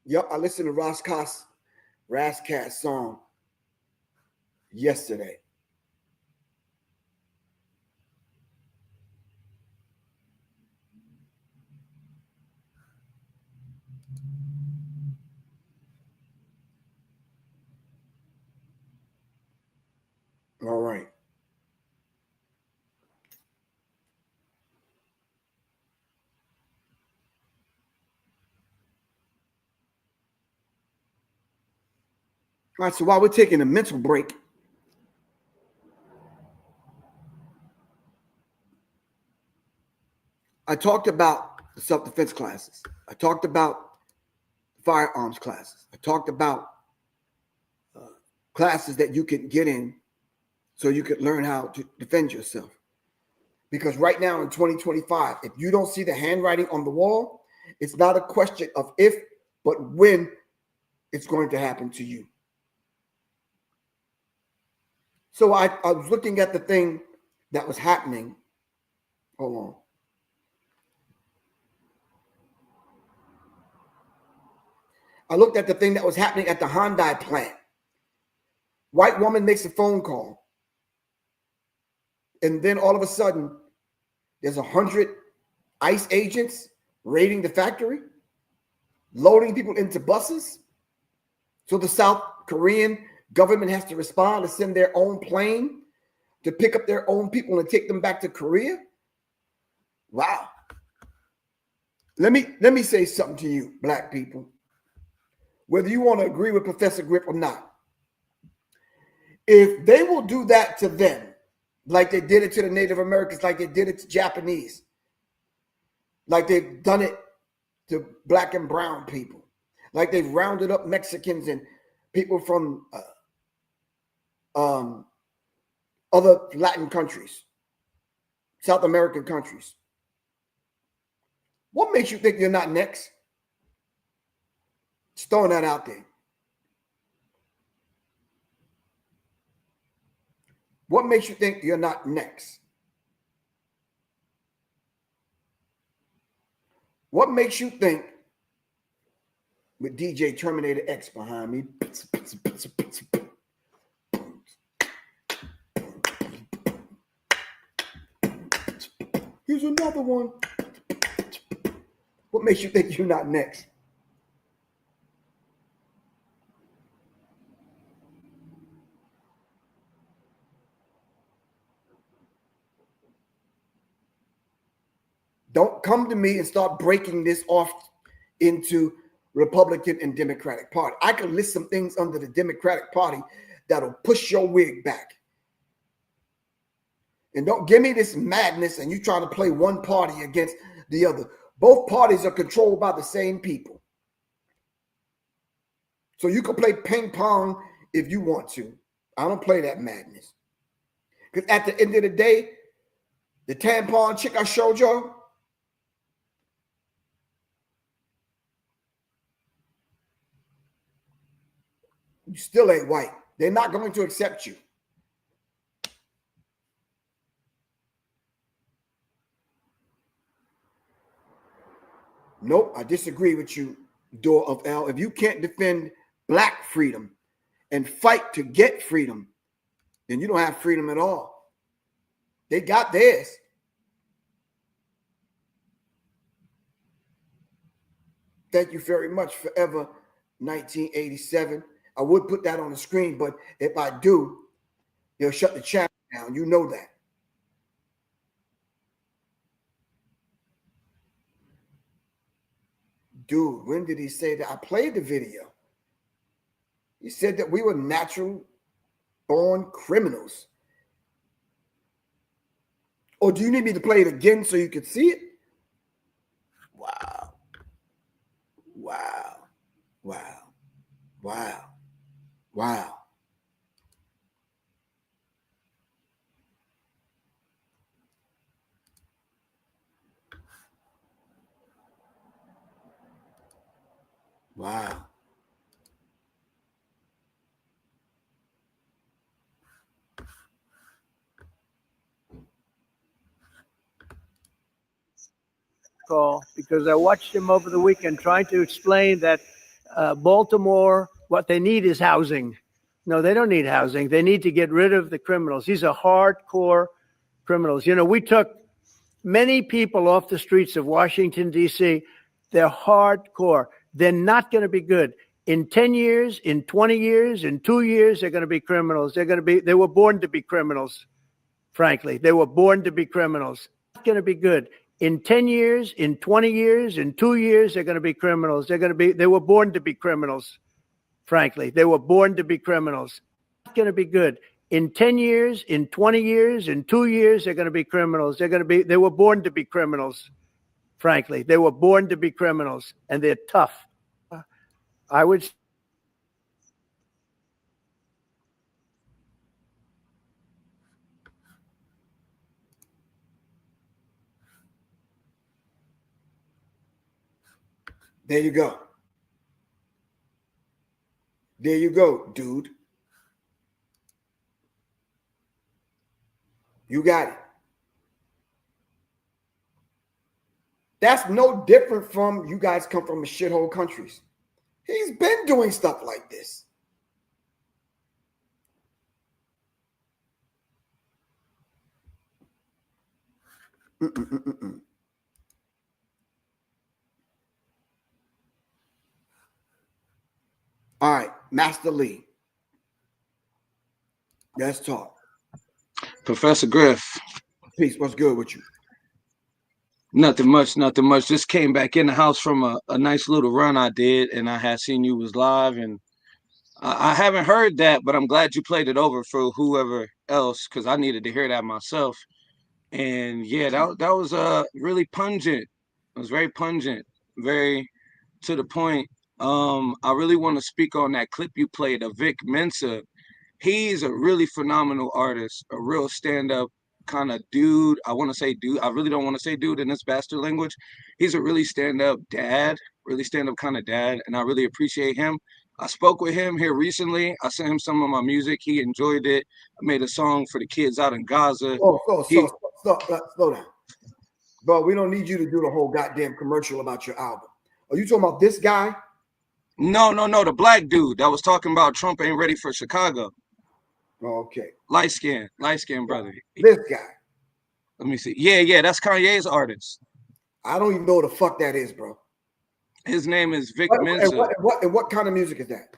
Yep, I listened to Raskat's song yesterday. All right. All right, so while we're taking a mental break, I talked about the self-defense classes. I talked about firearms classes. I talked about classes that you can get in so you could learn how to defend yourself. Because right now in 2025, if you don't see the handwriting on the wall, it's not a question of if, but when it's going to happen to you. So I was looking at the thing that was happening. Hold on. I looked at the thing that was happening at the Hyundai plant. White woman makes a phone call. And then all of a sudden, there's 100 ICE agents raiding the factory, loading people into buses. So the South Korean government has to respond to send their own plane to pick up their own people and take them back to Korea. Wow. Let me say something to you, Black people. Whether you want to agree with Professor Griff or not, if they will do that to them, like they did it to the Native Americans, like they did it to Japanese, like they've done it to Black and brown people, like they've rounded up Mexicans and people from other Latin countries, South American countries. What makes you think you're not next? Just throwing that out there. What makes you think you're not next? What makes you think, with DJ Terminator X behind me, here's another one. What makes you think you're not next? Don't come to me and start breaking this off into Republican and Democratic Party. I can list some things under the Democratic Party that'll push your wig back. And don't give me this madness and you trying to play one party against the other. Both parties are controlled by the same people. So you can play ping pong if you want to. I don't play that madness. Because at the end of the day, the tampon chick I showed y'all, you still ain't white. They're not going to accept you. Nope, I disagree with you, Door of L. If you can't defend black freedom and fight to get freedom, then you don't have freedom at all. They got theirs. Thank you very much, Forever 1987. I would put that on the screen, but if I do, they'll shut the channel down. You know that. Dude, when did he say that? I played the video. He said that we were natural born criminals. Or do you need me to play it again so you can see it? Wow. Wow. Wow. Wow. Wow. Wow. Call because I watched him over the weekend trying to explain that Baltimore, what they need is housing. No, they don't need housing. They need to get rid of the criminals. These are hardcore criminals. You know, we took many people off the streets of Washington, D.C. They're hardcore. They're not going to be good. In 10 years, in 20 years, in 2 years, they're going to be criminals. They were born to be criminals, frankly. They were born to be criminals. Not going to be good. In 10 years, in 20 years, in 2 years, they're going to be criminals. They were born to be criminals, frankly. They were born to be criminals. Not going to be good. In 10 years, in 20 years, in 2 years, they're going to be criminals. They were born to be criminals, frankly. They were born to be criminals, and they're tough. I would. There you go. There you go, dude. You got it. That's no different from you guys come from shithole countries. He's been doing stuff like this. All right, Master Lee. Let's talk. Professor Griff. Peace. What's good with you? Nothing much, nothing much. Just came back in the house from a nice little run I did, and I had seen you was live, and I haven't heard that, but I'm glad you played it over for whoever else, because I needed to hear that myself. And yeah, that was really pungent. It was very pungent, very to the point. I really want to speak on that clip you played of Vic Mensa. He's a really phenomenal artist, a real stand-up kind of dude. I want to say dude. I really don't want to say dude in this bastard language. He's a really stand-up dad, really stand-up kind of dad, and I really appreciate him. I spoke with him here recently. I sent him some of my music. He enjoyed it. I made a song for the kids out in Gaza. Slow down. Bro, we don't need you to do the whole goddamn commercial about your album. Are you talking about this guy? No, the black dude that was talking about Trump ain't ready for Chicago. Okay. Light skin brother. This guy. Let me see. Yeah, that's Kanye's artist. I don't even know what the fuck that is, bro. His name is Vic And Mensa. what kind of music is that?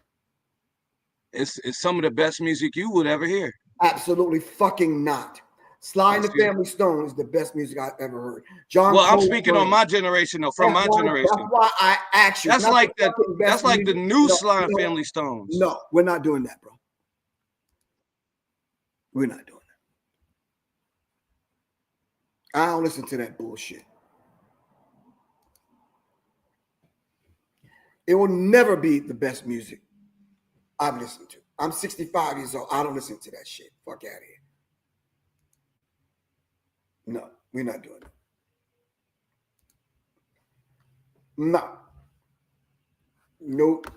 It's some of the best music you would ever hear. Absolutely fucking not. Sly and the Family Stone is the best music I've ever heard. John. Well, I'm speaking on my generation, though. From my generation. That's why I asked you. That's like the new Sly and Family Stones. No, we're not doing that, bro. We're not doing that. I don't listen to that bullshit. It will never be the best music I've listened to. I'm 65 years old. I don't listen to that shit. Fuck out of here. No, we're not doing it. No. Nope.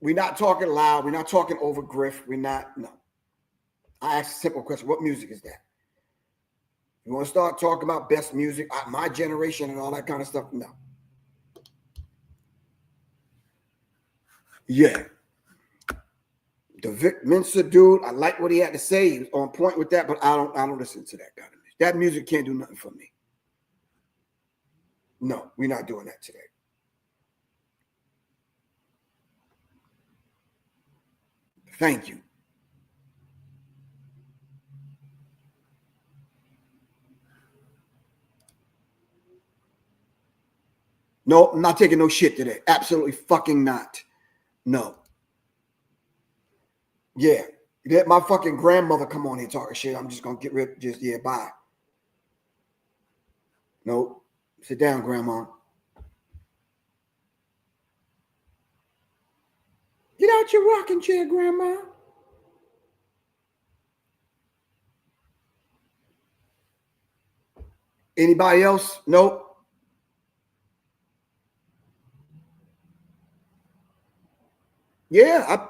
We're not talking loud. We're not talking over GRIFF. We're not. No. I asked a simple question. What music is that? You want to start talking about best music, my generation and all that kind of stuff? No. Yeah. The Vic Mensa dude, I like what he had to say. He was on point with that, but I don't listen to that kind of music. That music can't do nothing for me. No, we're not doing that today. Thank you. No, I'm not taking no shit today. Absolutely fucking not. No. Yeah. Let my fucking grandmother come on here talking shit. I'm just going to get rid of bye. Nope. Sit down, Grandma. Get out your rocking chair, Grandma. Anybody else? Nope. Yeah,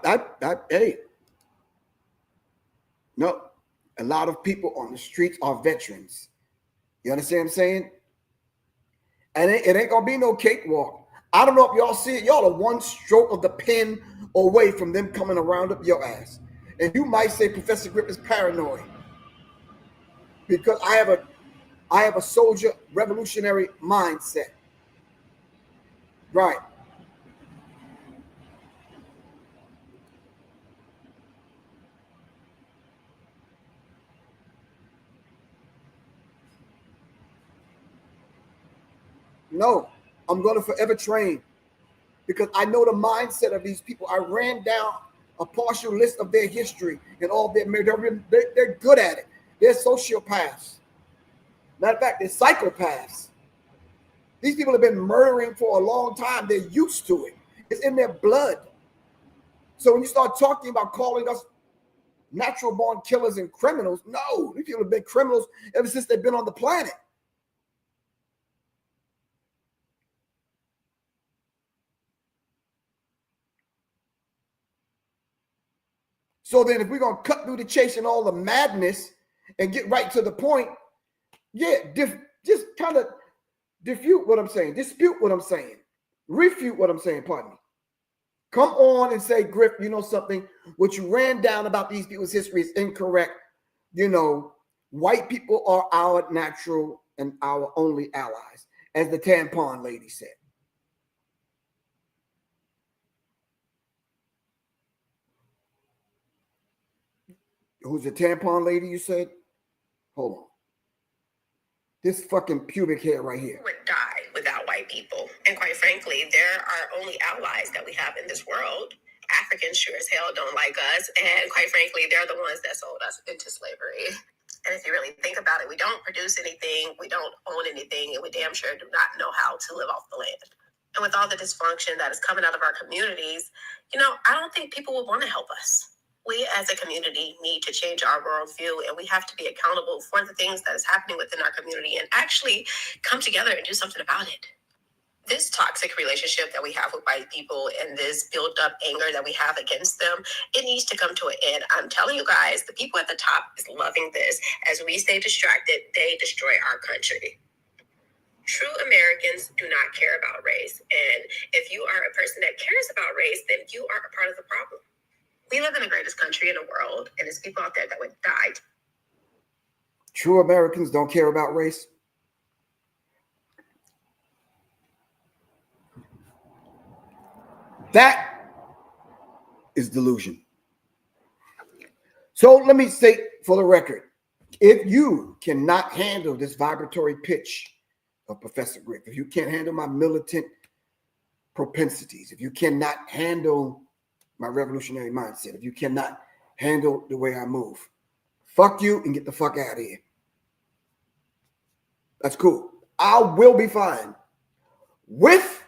hey. No, a lot of people on the streets are veterans. You understand what I'm saying? And it ain't gonna be no cakewalk. I don't know if y'all see it. Y'all are one stroke of the pen away from them coming around up your ass. And you might say Professor Griff is paranoid because I have a soldier revolutionary mindset. Right. No, I'm going to forever train because I know the mindset of these people. I ran down a partial list of their history and all they're good at it. They're sociopaths. Matter of fact, they're psychopaths. These people have been murdering for a long time. They're used to it. It's in their blood. So when you start talking about calling us natural born killers and criminals, no, these people have been criminals ever since they've been on the planet. So then if we're going to cut through the chase and all the madness and get right to the point, just kind of dispute what I'm saying, refute what I'm saying, pardon me. Come on and say, Griff, you know something, what you ran down about these people's history is incorrect. You know, white people are our natural and our only allies, as the tampon lady said. Who's the tampon lady you said? Hold on. This fucking pubic hair right here. Would die without white people. And quite frankly, they're our only allies that we have in this world. Africans sure as hell don't like us. And quite frankly, they're the ones that sold us into slavery. And if you really think about it, we don't produce anything, we don't own anything, and we damn sure do not know how to live off the land. And with all the dysfunction that is coming out of our communities, I don't think people will want to help us. We as a community need to change our worldview, and we have to be accountable for the things that is happening within our community and actually come together and do something about it. This toxic relationship that we have with white people and this built up anger that we have against them, it needs to come to an end. I'm telling you guys, the people at the top is loving this. As we stay distracted, they destroy our country. True Americans do not care about race. And if you are a person that cares about race, then you are a part of the problem. We live in the greatest country in the world, and there's people out there that would die. True Americans don't care about race. That is delusion. So let me state for the record, if you cannot handle this vibratory pitch of Professor Griff, if you can't handle my militant propensities, if you cannot handle my revolutionary mindset, if you cannot handle the way I move, fuck you and get the fuck out of here. That's cool. I will be fine with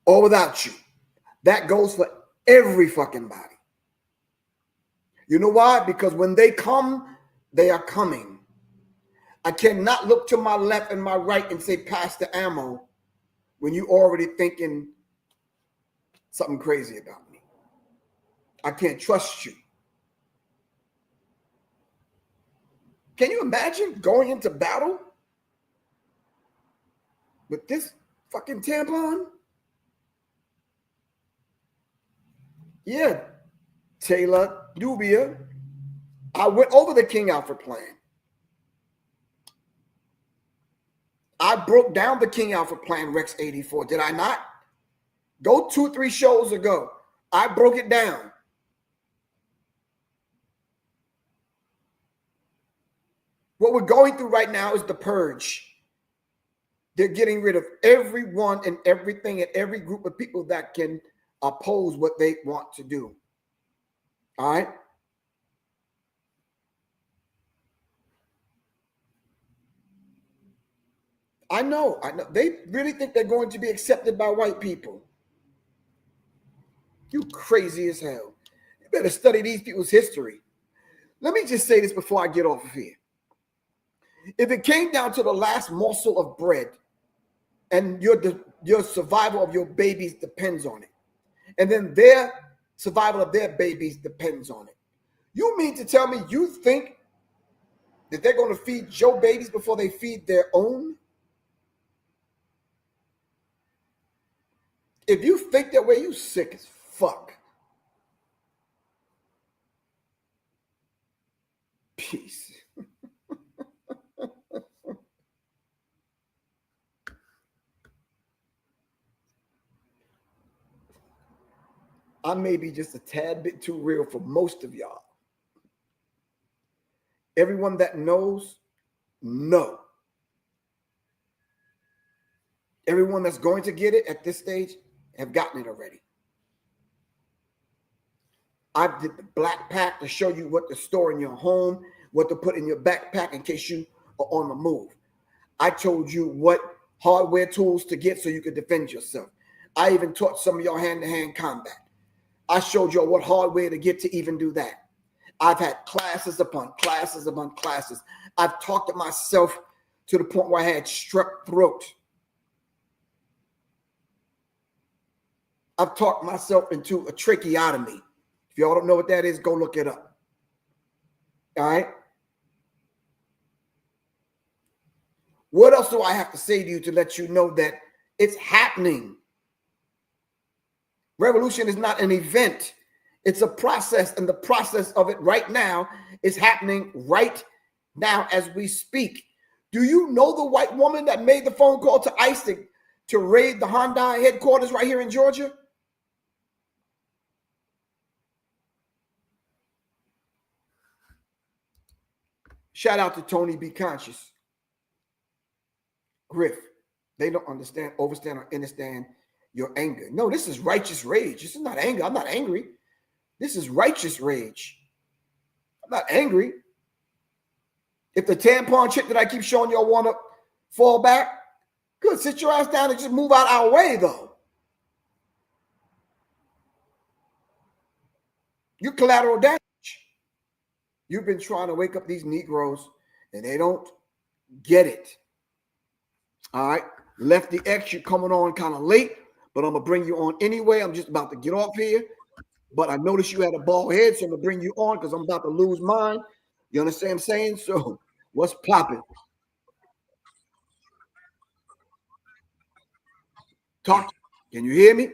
or without you. That goes for every fucking body. You know why? Because when they come, they are coming. I cannot look to my left and my right and say, pass the ammo, when you already thinking something crazy about me. I can't trust you. Can you imagine going into battle with this fucking tampon? Yeah, Taylor Dubia. I went over the King Alfred plan. I broke down the King Alfred plan, Rex 84. Did I not? Go 2-3 shows ago. I broke it down. What we're going through right now is the purge. They're getting rid of everyone and everything and every group of people that can oppose what they want to do. All right? I know. They really think they're going to be accepted by white people. You crazy as hell. You better study these people's history. Let me just say this before I get off of here. If it came down to the last morsel of bread and your survival of your babies depends on it, and then their survival of their babies depends on it, you mean to tell me you think that they're going to feed your babies before they feed their own? If you think that way, you sick as fuck. Peace. I may be just a tad bit too real for most of y'all. Everyone that knows, know. Everyone that's going to get it at this stage have gotten it already. I did the black pack to show you what to store in your home, what to put in your backpack in case you are on the move. I told you what hardware tools to get so you could defend yourself. I even taught some of y'all hand-to-hand combat. I showed you what hardware to get to even do that. I've had classes upon classes upon classes. I've talked to myself to the point where I had strep throat. I've talked myself into a tracheotomy. If y'all don't know what that is, go look it up. All right? What else do I have to say to you to let you know that it's happening? Revolution is not an event. It's a process, and the process of it right now is happening right now as we speak. Do you know the white woman that made the phone call to ICE to raid the Hyundai headquarters right here in Georgia? Shout out to Tony Be Conscious. Griff, they don't understand, overstand, or understand your anger. No, this is righteous rage. This is not anger. I'm not angry. This is righteous rage. I'm not angry. If the tampon chick that I keep showing y'all want to fall back, good. Sit your ass down and just move out our way, though. You're collateral damage. You've been trying to wake up these Negroes, and they don't get it. All right. Lefty X, you're coming on kind of late, but I'm going to bring you on anyway. I'm just about to get off here. But I noticed you had a bald head, so I'm going to bring you on because I'm about to lose mine. You understand what I'm saying? So what's popping? Talk. Can you hear me?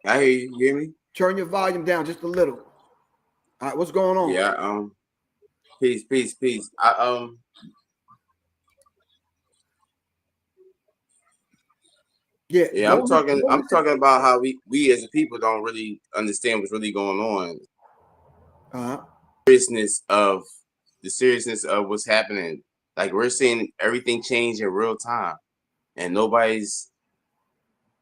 I hear you. You hear me? Turn your volume down just a little. All right, what's going on? Yeah. Peace. Yeah. I'm talking about how we as a people don't really understand what's really going on. The seriousness of what's happening. Like, we're seeing everything change in real time, and nobody's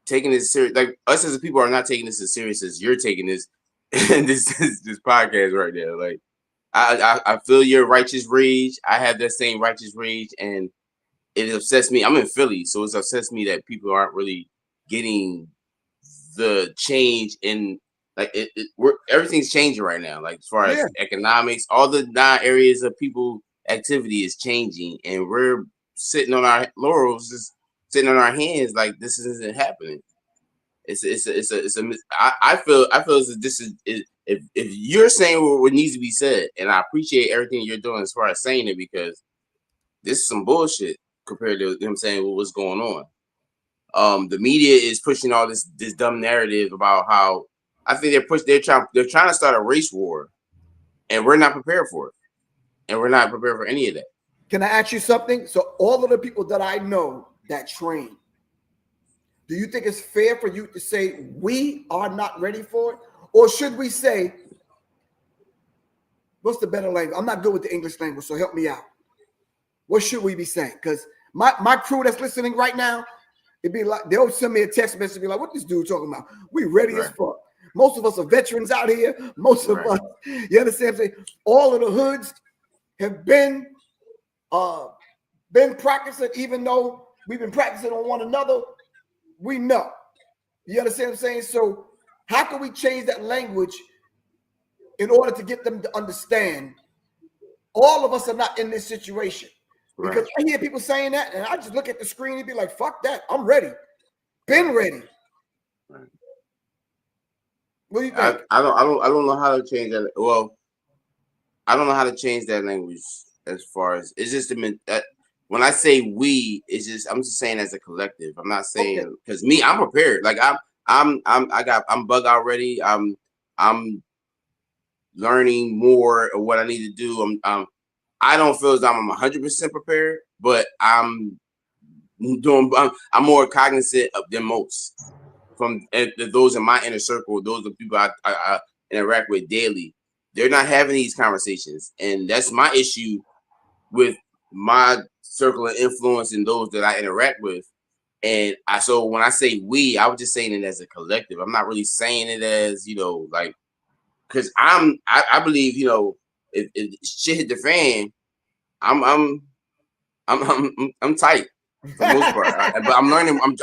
taking this serious. Like, us as a people are not taking this as serious as you're taking this and this podcast right now. Like, I feel your righteous rage. I have that same righteous rage, and it upsets me. I'm in Philly, so it upsets me that people aren't really getting the change in, like, everything's changing right now. Like, as far as economics, all the 9 areas of people activity is changing, and we're sitting on our laurels, just sitting on our hands, like this isn't happening. I feel as if this is, if you're saying what needs to be said, and I appreciate everything you're doing as far as saying it, because this is some bullshit compared to them saying what's going on. The media is pushing all this dumb narrative about how, I think they're trying to start a race war, and we're not prepared for it, and we're not prepared for any of that. Can I ask you something? So all of the people that I know that train, do you think it's fair for you to say we are not ready for it? Or should we say, what's the better language? I'm not good with the English language, so help me out. What should we be saying? Because my crew that's listening right now, it'd be like, they'll send me a text message and be like, what this dude talking about? We ready as fuck. Most of us are veterans out here. Most of us, you understand what I'm saying? All of the hoods have been practicing, even though we've been practicing on one another. We know. You understand what I'm saying? So how can we change that language in order to get them to understand all of us are not in this situation? Because I hear people saying that, and I just look at the screen and be like, fuck that, I'm ready. Been ready. What do you think? I don't know how to change that. Well, I don't know how to change that language, as far as, it's just when I say we, it's just, I'm just saying as a collective. I'm not saying, because me, I'm prepared. Like, I'm bug out ready. I'm learning more of what I need to do. I don't feel as though I'm 100% prepared, but I'm more cognizant of than most. From those in my inner circle, those are people I interact with daily. They're not having these conversations, and that's my issue with my circle of influence and those that I interact with. And so when I say we, I was just saying it as a collective. I'm not really saying it as, like, because I believe, if shit hit the fan, I'm tight for the most part. But I'm learning. I'm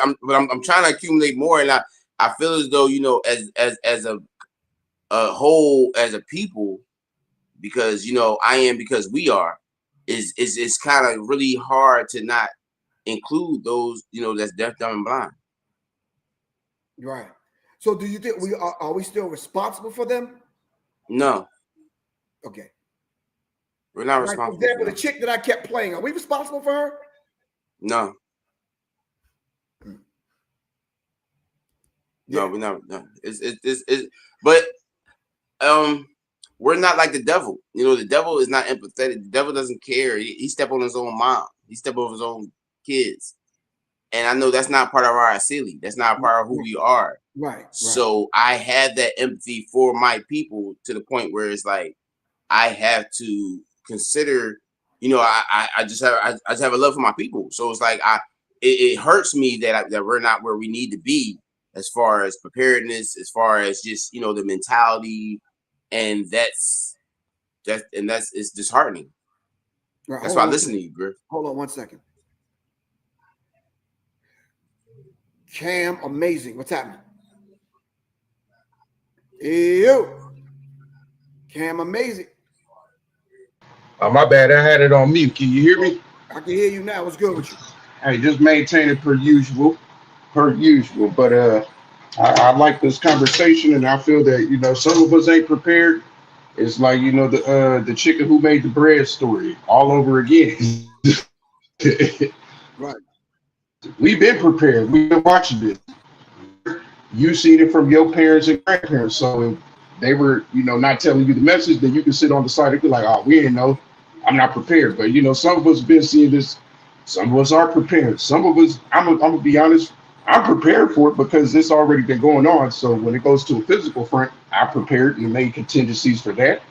trying to accumulate more, and I feel as though, as a whole, as a people, because because we are, it's kind of really hard to not include those that's deaf, dumb, and blind. Right. So do you think are we still responsible for them? No. Okay. We're not responsible. For example, the chick that I kept playing, are we responsible for her? No. No, we're not. No. But we're not like the devil. The devil is not empathetic. The devil doesn't care. He step on his own mom. He step over his own kids. And I know that's not part of our asili. That's not part of who we are. Right. So I had that empathy for my people to the point where it's like, I have to consider, I just have a love for my people. So it's like, it hurts me that we're not where we need to be as far as preparedness, as far as just, the mentality. And it's disheartening. Right, that's why I listen to you, Griff. Hold on 1 second. Cam, amazing. What's happening? Yo. Cam, amazing. Oh, my bad. I had it on mute. Can you hear me? I can hear you now. What's good with you? Hey, just maintain it per usual. But I like this conversation, and I feel that some of us ain't prepared. It's like the chicken who made the bread story all over again. Right. We've been prepared. We've been watching this. You seen it from your parents and grandparents. So if they were, not telling you the message, then you can sit on the side and be like, oh, we didn't know. I'm not prepared. But some of us been seeing this. Some of us are prepared. Some of us, I'm gonna be honest, I'm prepared for it because it's already been going on. So when it goes to a physical front, I prepared and made contingencies for that.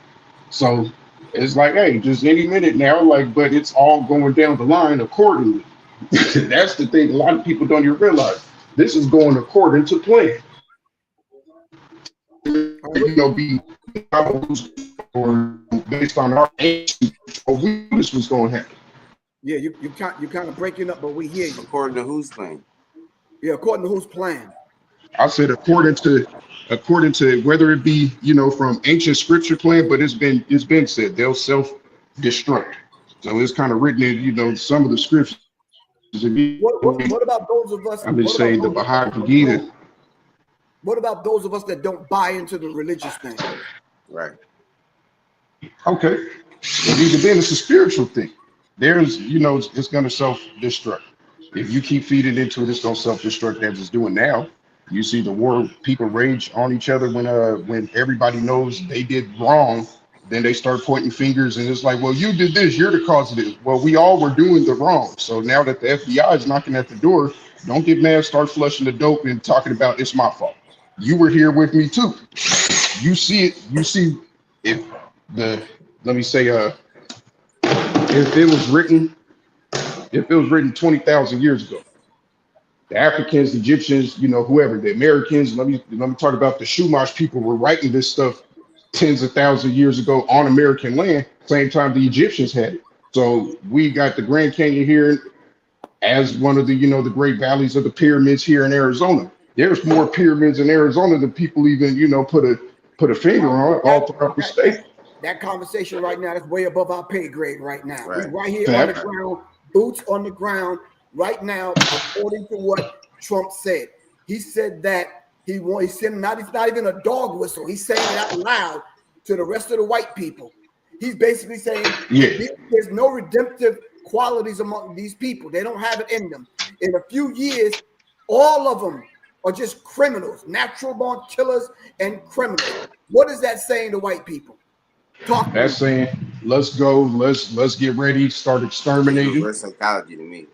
So it's like, hey, just any minute now, but it's all going down the line accordingly. That's the thing. A lot of people don't even realize this is going according to plan. Be or based on our age, or we knew this was going to happen. Yeah, you kind of breaking up, but we hear you. According to whose plan? Yeah, according to whose plan? I said according to whether it be from ancient scripture plan, but it's been said they'll self-destruct. So it's kind of written in some of the scriptures. What about those of us? I've been saying the Bhagavad Gita. What about those of us that don't buy into the religious thing? Right. Okay. Even then, it's a spiritual thing. There's, it's going to self-destruct. If you keep feeding into it, it's going to self-destruct as it's doing now. You see the war, people rage on each other when everybody knows they did wrong. Then they start pointing fingers and it's like, well, you did this, you're the cause of this. Well, we all were doing the wrong. So now that the FBI is knocking at the door, don't get mad, start flushing the dope and talking about it's my fault. You were here with me too. You see it, if let me say, if it was written 20,000 years ago, the Africans, the Egyptians, whoever, the Americans, let me talk about the Chumash people were writing this stuff tens of thousands of years ago on American land, same time the Egyptians had it. So we got the Grand Canyon here as one of the, the great valleys of the pyramids here in Arizona. There's more pyramids in Arizona than people even, put a finger on all throughout the state. That conversation right now is way above our pay grade right now. Right. We're right here on the ground, boots on the ground right now, according to what Trump said. He said that he's not even a dog whistle. He's saying it out loud to the rest of the white people. He's basically saying there's no redemptive qualities among these people. They don't have it in them. In a few years, all of them are just criminals, natural born killers and criminals. What is that saying to white people? That's saying, let's go, let's get ready, start exterminating. Reverse psychology to me.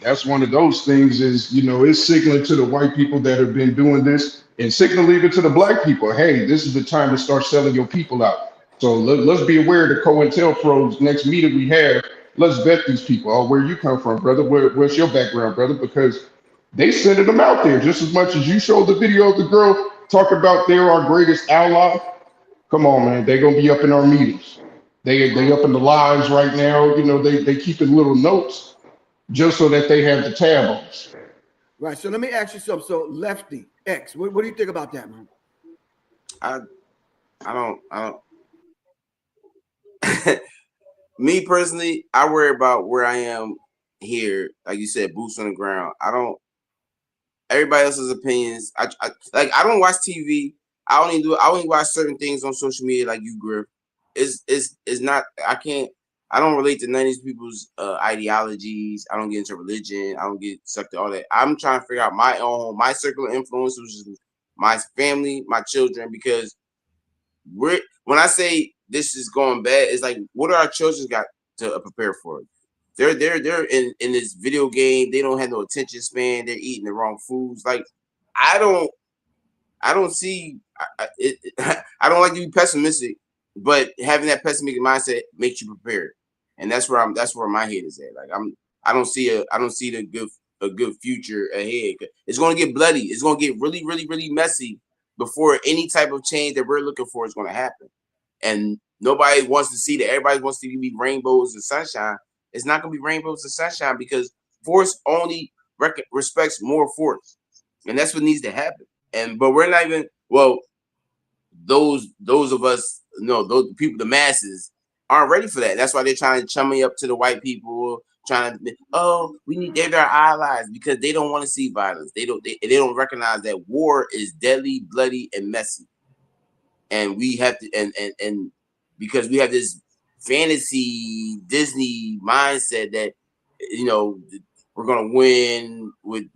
That's one of those things is, it's signaling to the white people that have been doing this and signaling even to the black people. Hey, this is the time to start selling your people out. So let's be aware of the COINTELPRO's next meeting we have. Let's vet these people. Oh, where you come from, brother? Where's your background, brother? Because they sending them out there just as much as you showed the video of the girl talking about they're our greatest ally. Come on, man. They're going to be up in our meetings. They up in the lives right now. They keeping little notes just so that they have the tab on us. Right. So let me ask you something. So Lefty X, what do you think about that, man? I don't. Me personally, I worry about where I am here. Like you said, boots on the ground. Everybody else's opinions. I don't watch TV. I only watch certain things on social media like you, Griff. It's not. I don't relate to none of these people's ideologies. I don't get into religion. I don't get sucked to all that. I'm trying to figure out my circle of influence, which is my family, my children, because when I say this is going bad, it's like, what are our children got to prepare for? They're in this video game. They don't have no attention span. They're eating the wrong foods. Like, I don't see. I don't like to be pessimistic, but having that pessimistic mindset makes you prepared, and that's where my head is at. Like, I don't see a good future ahead. It's going to get bloody. It's going to get really, really, really messy before any type of change that we're looking for is going to happen. And nobody wants to see that. Everybody wants to be rainbows and sunshine. It's not going to be rainbows and sunshine because force only respects more force, and that's what needs to happen. But we're not even, well, those of us, those people, the masses aren't ready for that. That's why they're trying to chummy up to the white people, they're our allies because they don't want to see violence. They don't recognize that war is deadly, bloody, and messy. And we have to, and because we have this fantasy Disney mindset that, we're gonna win with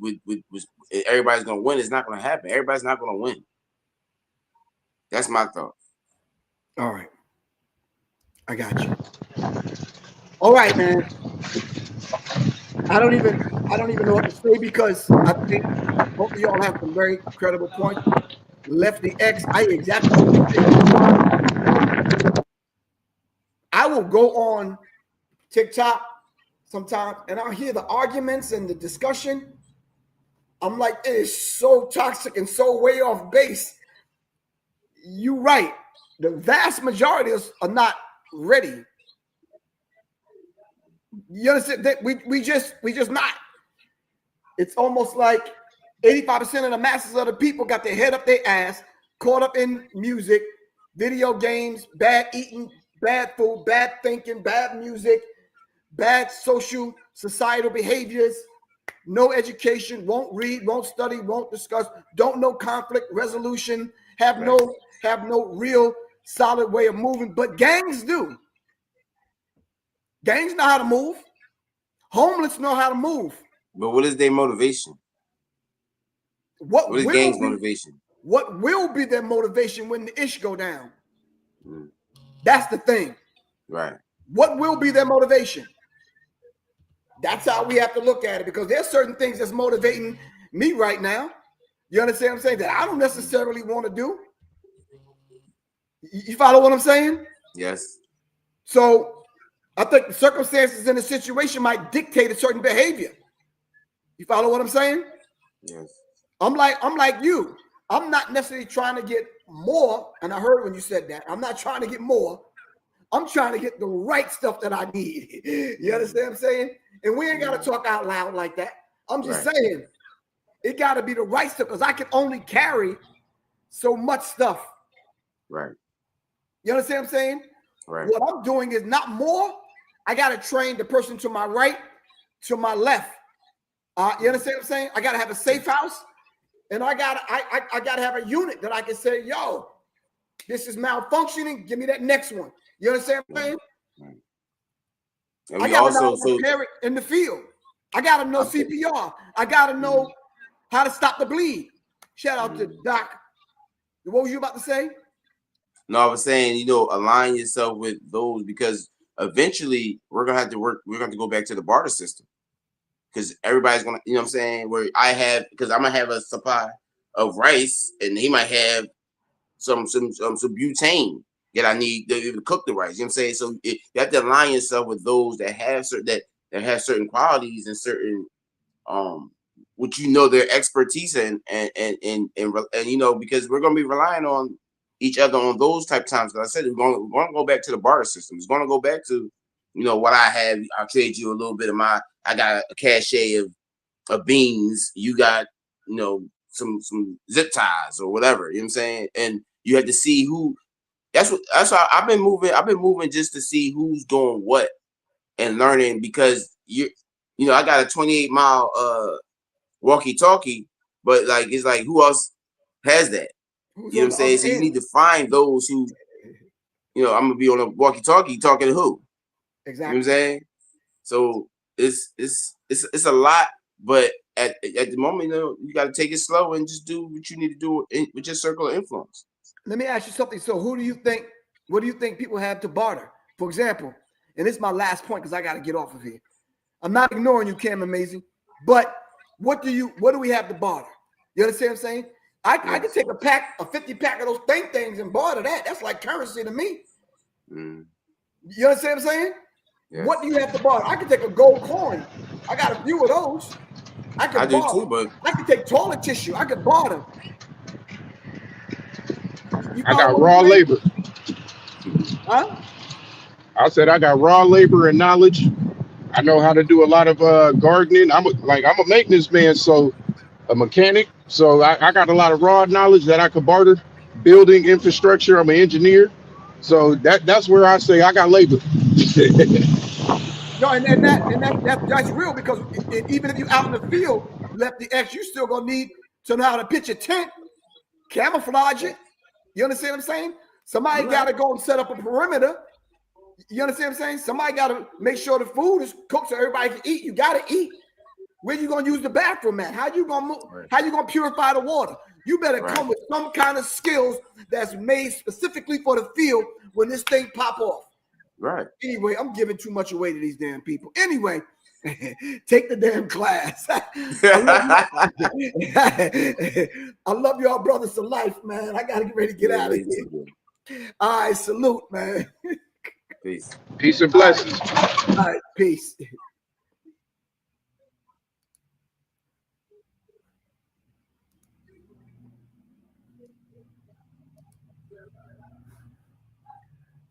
everybody's gonna win. It's not gonna happen. Everybody's not gonna win. That's my thought. All right. I got you. All right, man. I don't even know what to say because I think both of y'all have some very credible points. Lefty X, I exactly what you think. I will go on TikTok sometimes and I'll hear the arguments and the discussion. I'm like, it is so toxic and so way off base. You're right. The vast majority of us are not ready. You understand that we just not. It's almost like 85% of the masses of the people got their head up their ass, caught up in music, video games, bad eating, bad food, bad thinking, bad music, bad social, societal behaviors, no education, won't read, won't study, won't discuss, don't know conflict resolution, have no real solid way of moving. But gangs do. Gangs know how to move. Homeless know how to move. But what is their motivation? What is gangs' motivation? What will be their motivation when the ish go down? That's the thing. Right. What will be their motivation? That's how we have to look at it, because there's certain things that's motivating me right now. You understand what I'm saying? That I don't necessarily want to do. You follow what I'm saying? Yes. So I think the circumstances in the situation might dictate a certain behavior. You follow what I'm saying? Yes. I'm like you. I'm not necessarily trying to get more. And I heard when you said that. I'm not trying to get more. I'm trying to get the right stuff that I need. You understand what I'm saying? And we ain't got to talk out loud like that. I'm just saying it got to be the right stuff, because I can only carry so much stuff. Right. You understand what I'm saying? Right. What I'm doing is not more. I got to train the person to my right, to my left. You understand what I'm saying? I got to have a safe house, and I got to have a unit that I can say, yo, this is malfunctioning. Give me that next one. You understand what I'm saying? Right. I got to know how to prepare it in the field. I got to know CPR. I got to know how to stop the bleed. Shout out to Doc. What was you about to say? No, I was saying, align yourself with those, because eventually we're going to have to work. We're going to go back to the barter system, because everybody's going to, you know what I'm saying? Because I'm going to have a supply of rice, and he might have some butane that I need to cook the rice. You know what I'm saying? So you have to align yourself with those that have certain qualities and certain their expertise and because we're going to be relying on each other on those type of times. Because I said we're going to go back to the barter system. It's going to go back to what I have. I'll trade you a little bit of I got a cachet of beans. You got some zip ties or whatever. You know what I'm saying? And you have to see who. That's why I've been moving. I've been moving just to see who's doing what and learning, because I got a 28-mile walkie-talkie, but it's like, who else has that? You know what I'm saying? So you need to find those who, I'm gonna be on a walkie-talkie talking to who. Exactly. You know what I'm saying? So it's a lot, but at the moment, you got to take it slow and just do what you need to do with your circle of influence. Let me ask you something. So what do you think people have to barter? For example, and this is my last point because I got to get off of here. I'm not ignoring you, Cam Amazing, but what do we have to barter? You understand what I'm saying? I can take a 50 pack of those things and barter that. That's like currency to me. You understand what I'm saying? Yes. What do you have to barter? I can take a gold coin. I got a few of those. I do too, but I can take toilet tissue. I can barter. I got raw labor. Huh? I said I got raw labor and knowledge. I know how to do a lot of gardening. I'm a maintenance man, so a mechanic. So I got a lot of raw knowledge that I could barter. Building infrastructure. I'm an engineer. So that's where I say I got labor. No, and that's real, because even if you're out in the field, Lefty X, you still gonna need to know how to pitch a tent, camouflage it. You understand what I'm saying? Somebody got to go and set up a perimeter. You understand what I'm saying? Somebody got to make sure the food is cooked so everybody can eat. You got to eat. Where you gonna use the bathroom at? How you gonna move? How you gonna purify the water? You better come with some kind of skills that's made specifically for the field when this thing pop off. Right. Anyway, I'm giving too much away to these damn people. Anyway, take the damn class. I love y'all brothers to life, man. I gotta get ready to get out of here. All right, salute, man. Peace. Peace and blessings. All right, peace.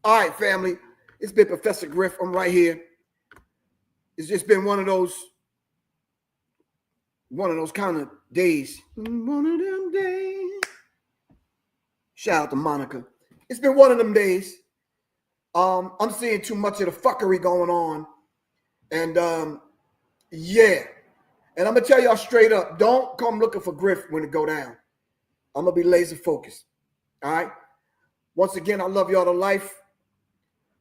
All right, family. It's been Professor Griff. I'm right here. It's just been one of those kind of days. One of them days. Shout out to Monica. It's been one of them days. I'm seeing too much of the fuckery going on. And yeah. And I'm gonna tell y'all straight up, don't come looking for Griff when it go down. I'm gonna be laser focused. All right. Once again, I love y'all to life.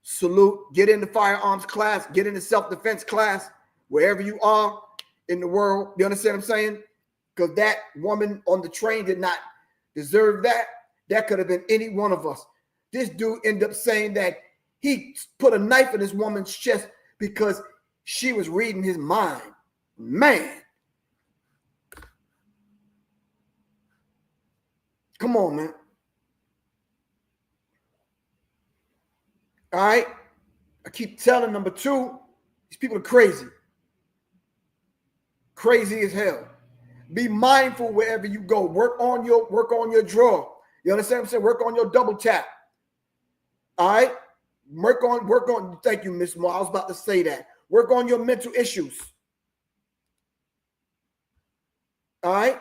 Salute. Get in the firearms class. Get in the self-defense class. Wherever you are in the world. You understand what I'm saying? Because that woman on the train did not deserve that. That could have been any one of us. This dude ended up saying that he put a knife in this woman's chest because she was reading his mind. Man. Come on, man. All right. I keep telling number two, these people are crazy. Crazy as hell. Be mindful wherever you go. Work on your draw. You understand what I'm saying? Work on your double tap. All right. Work on. Thank you, Miss Moore. I was about to say that. Work on your mental issues. All right.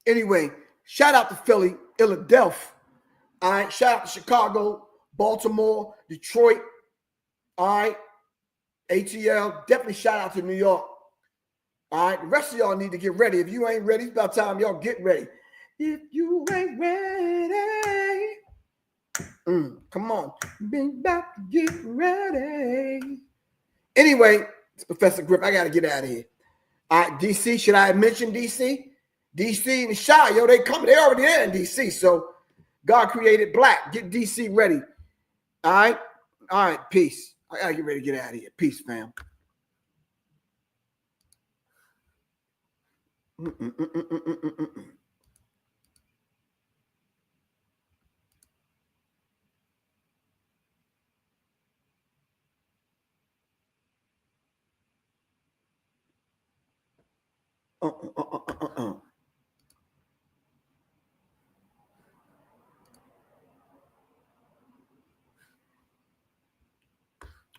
Anyway, shout out to Philly, Philadelphia. All right. Shout out to Chicago, Baltimore, Detroit. All right. ATL. Definitely shout out to New York. All right. The rest of y'all need to get ready. If you ain't ready, it's about time y'all get ready. If you ain't ready, come on. Been about to get ready. Anyway, it's Professor Griff. I got to get out of here. All right. DC. Should I mention DC? DC and Shy, yo, they coming. They already there in DC. So God created black. Get DC ready. All right. All right. Peace. I gotta get ready to get out of here. Peace, fam.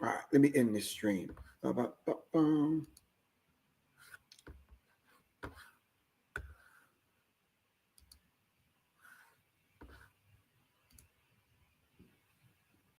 All right, let me end this stream.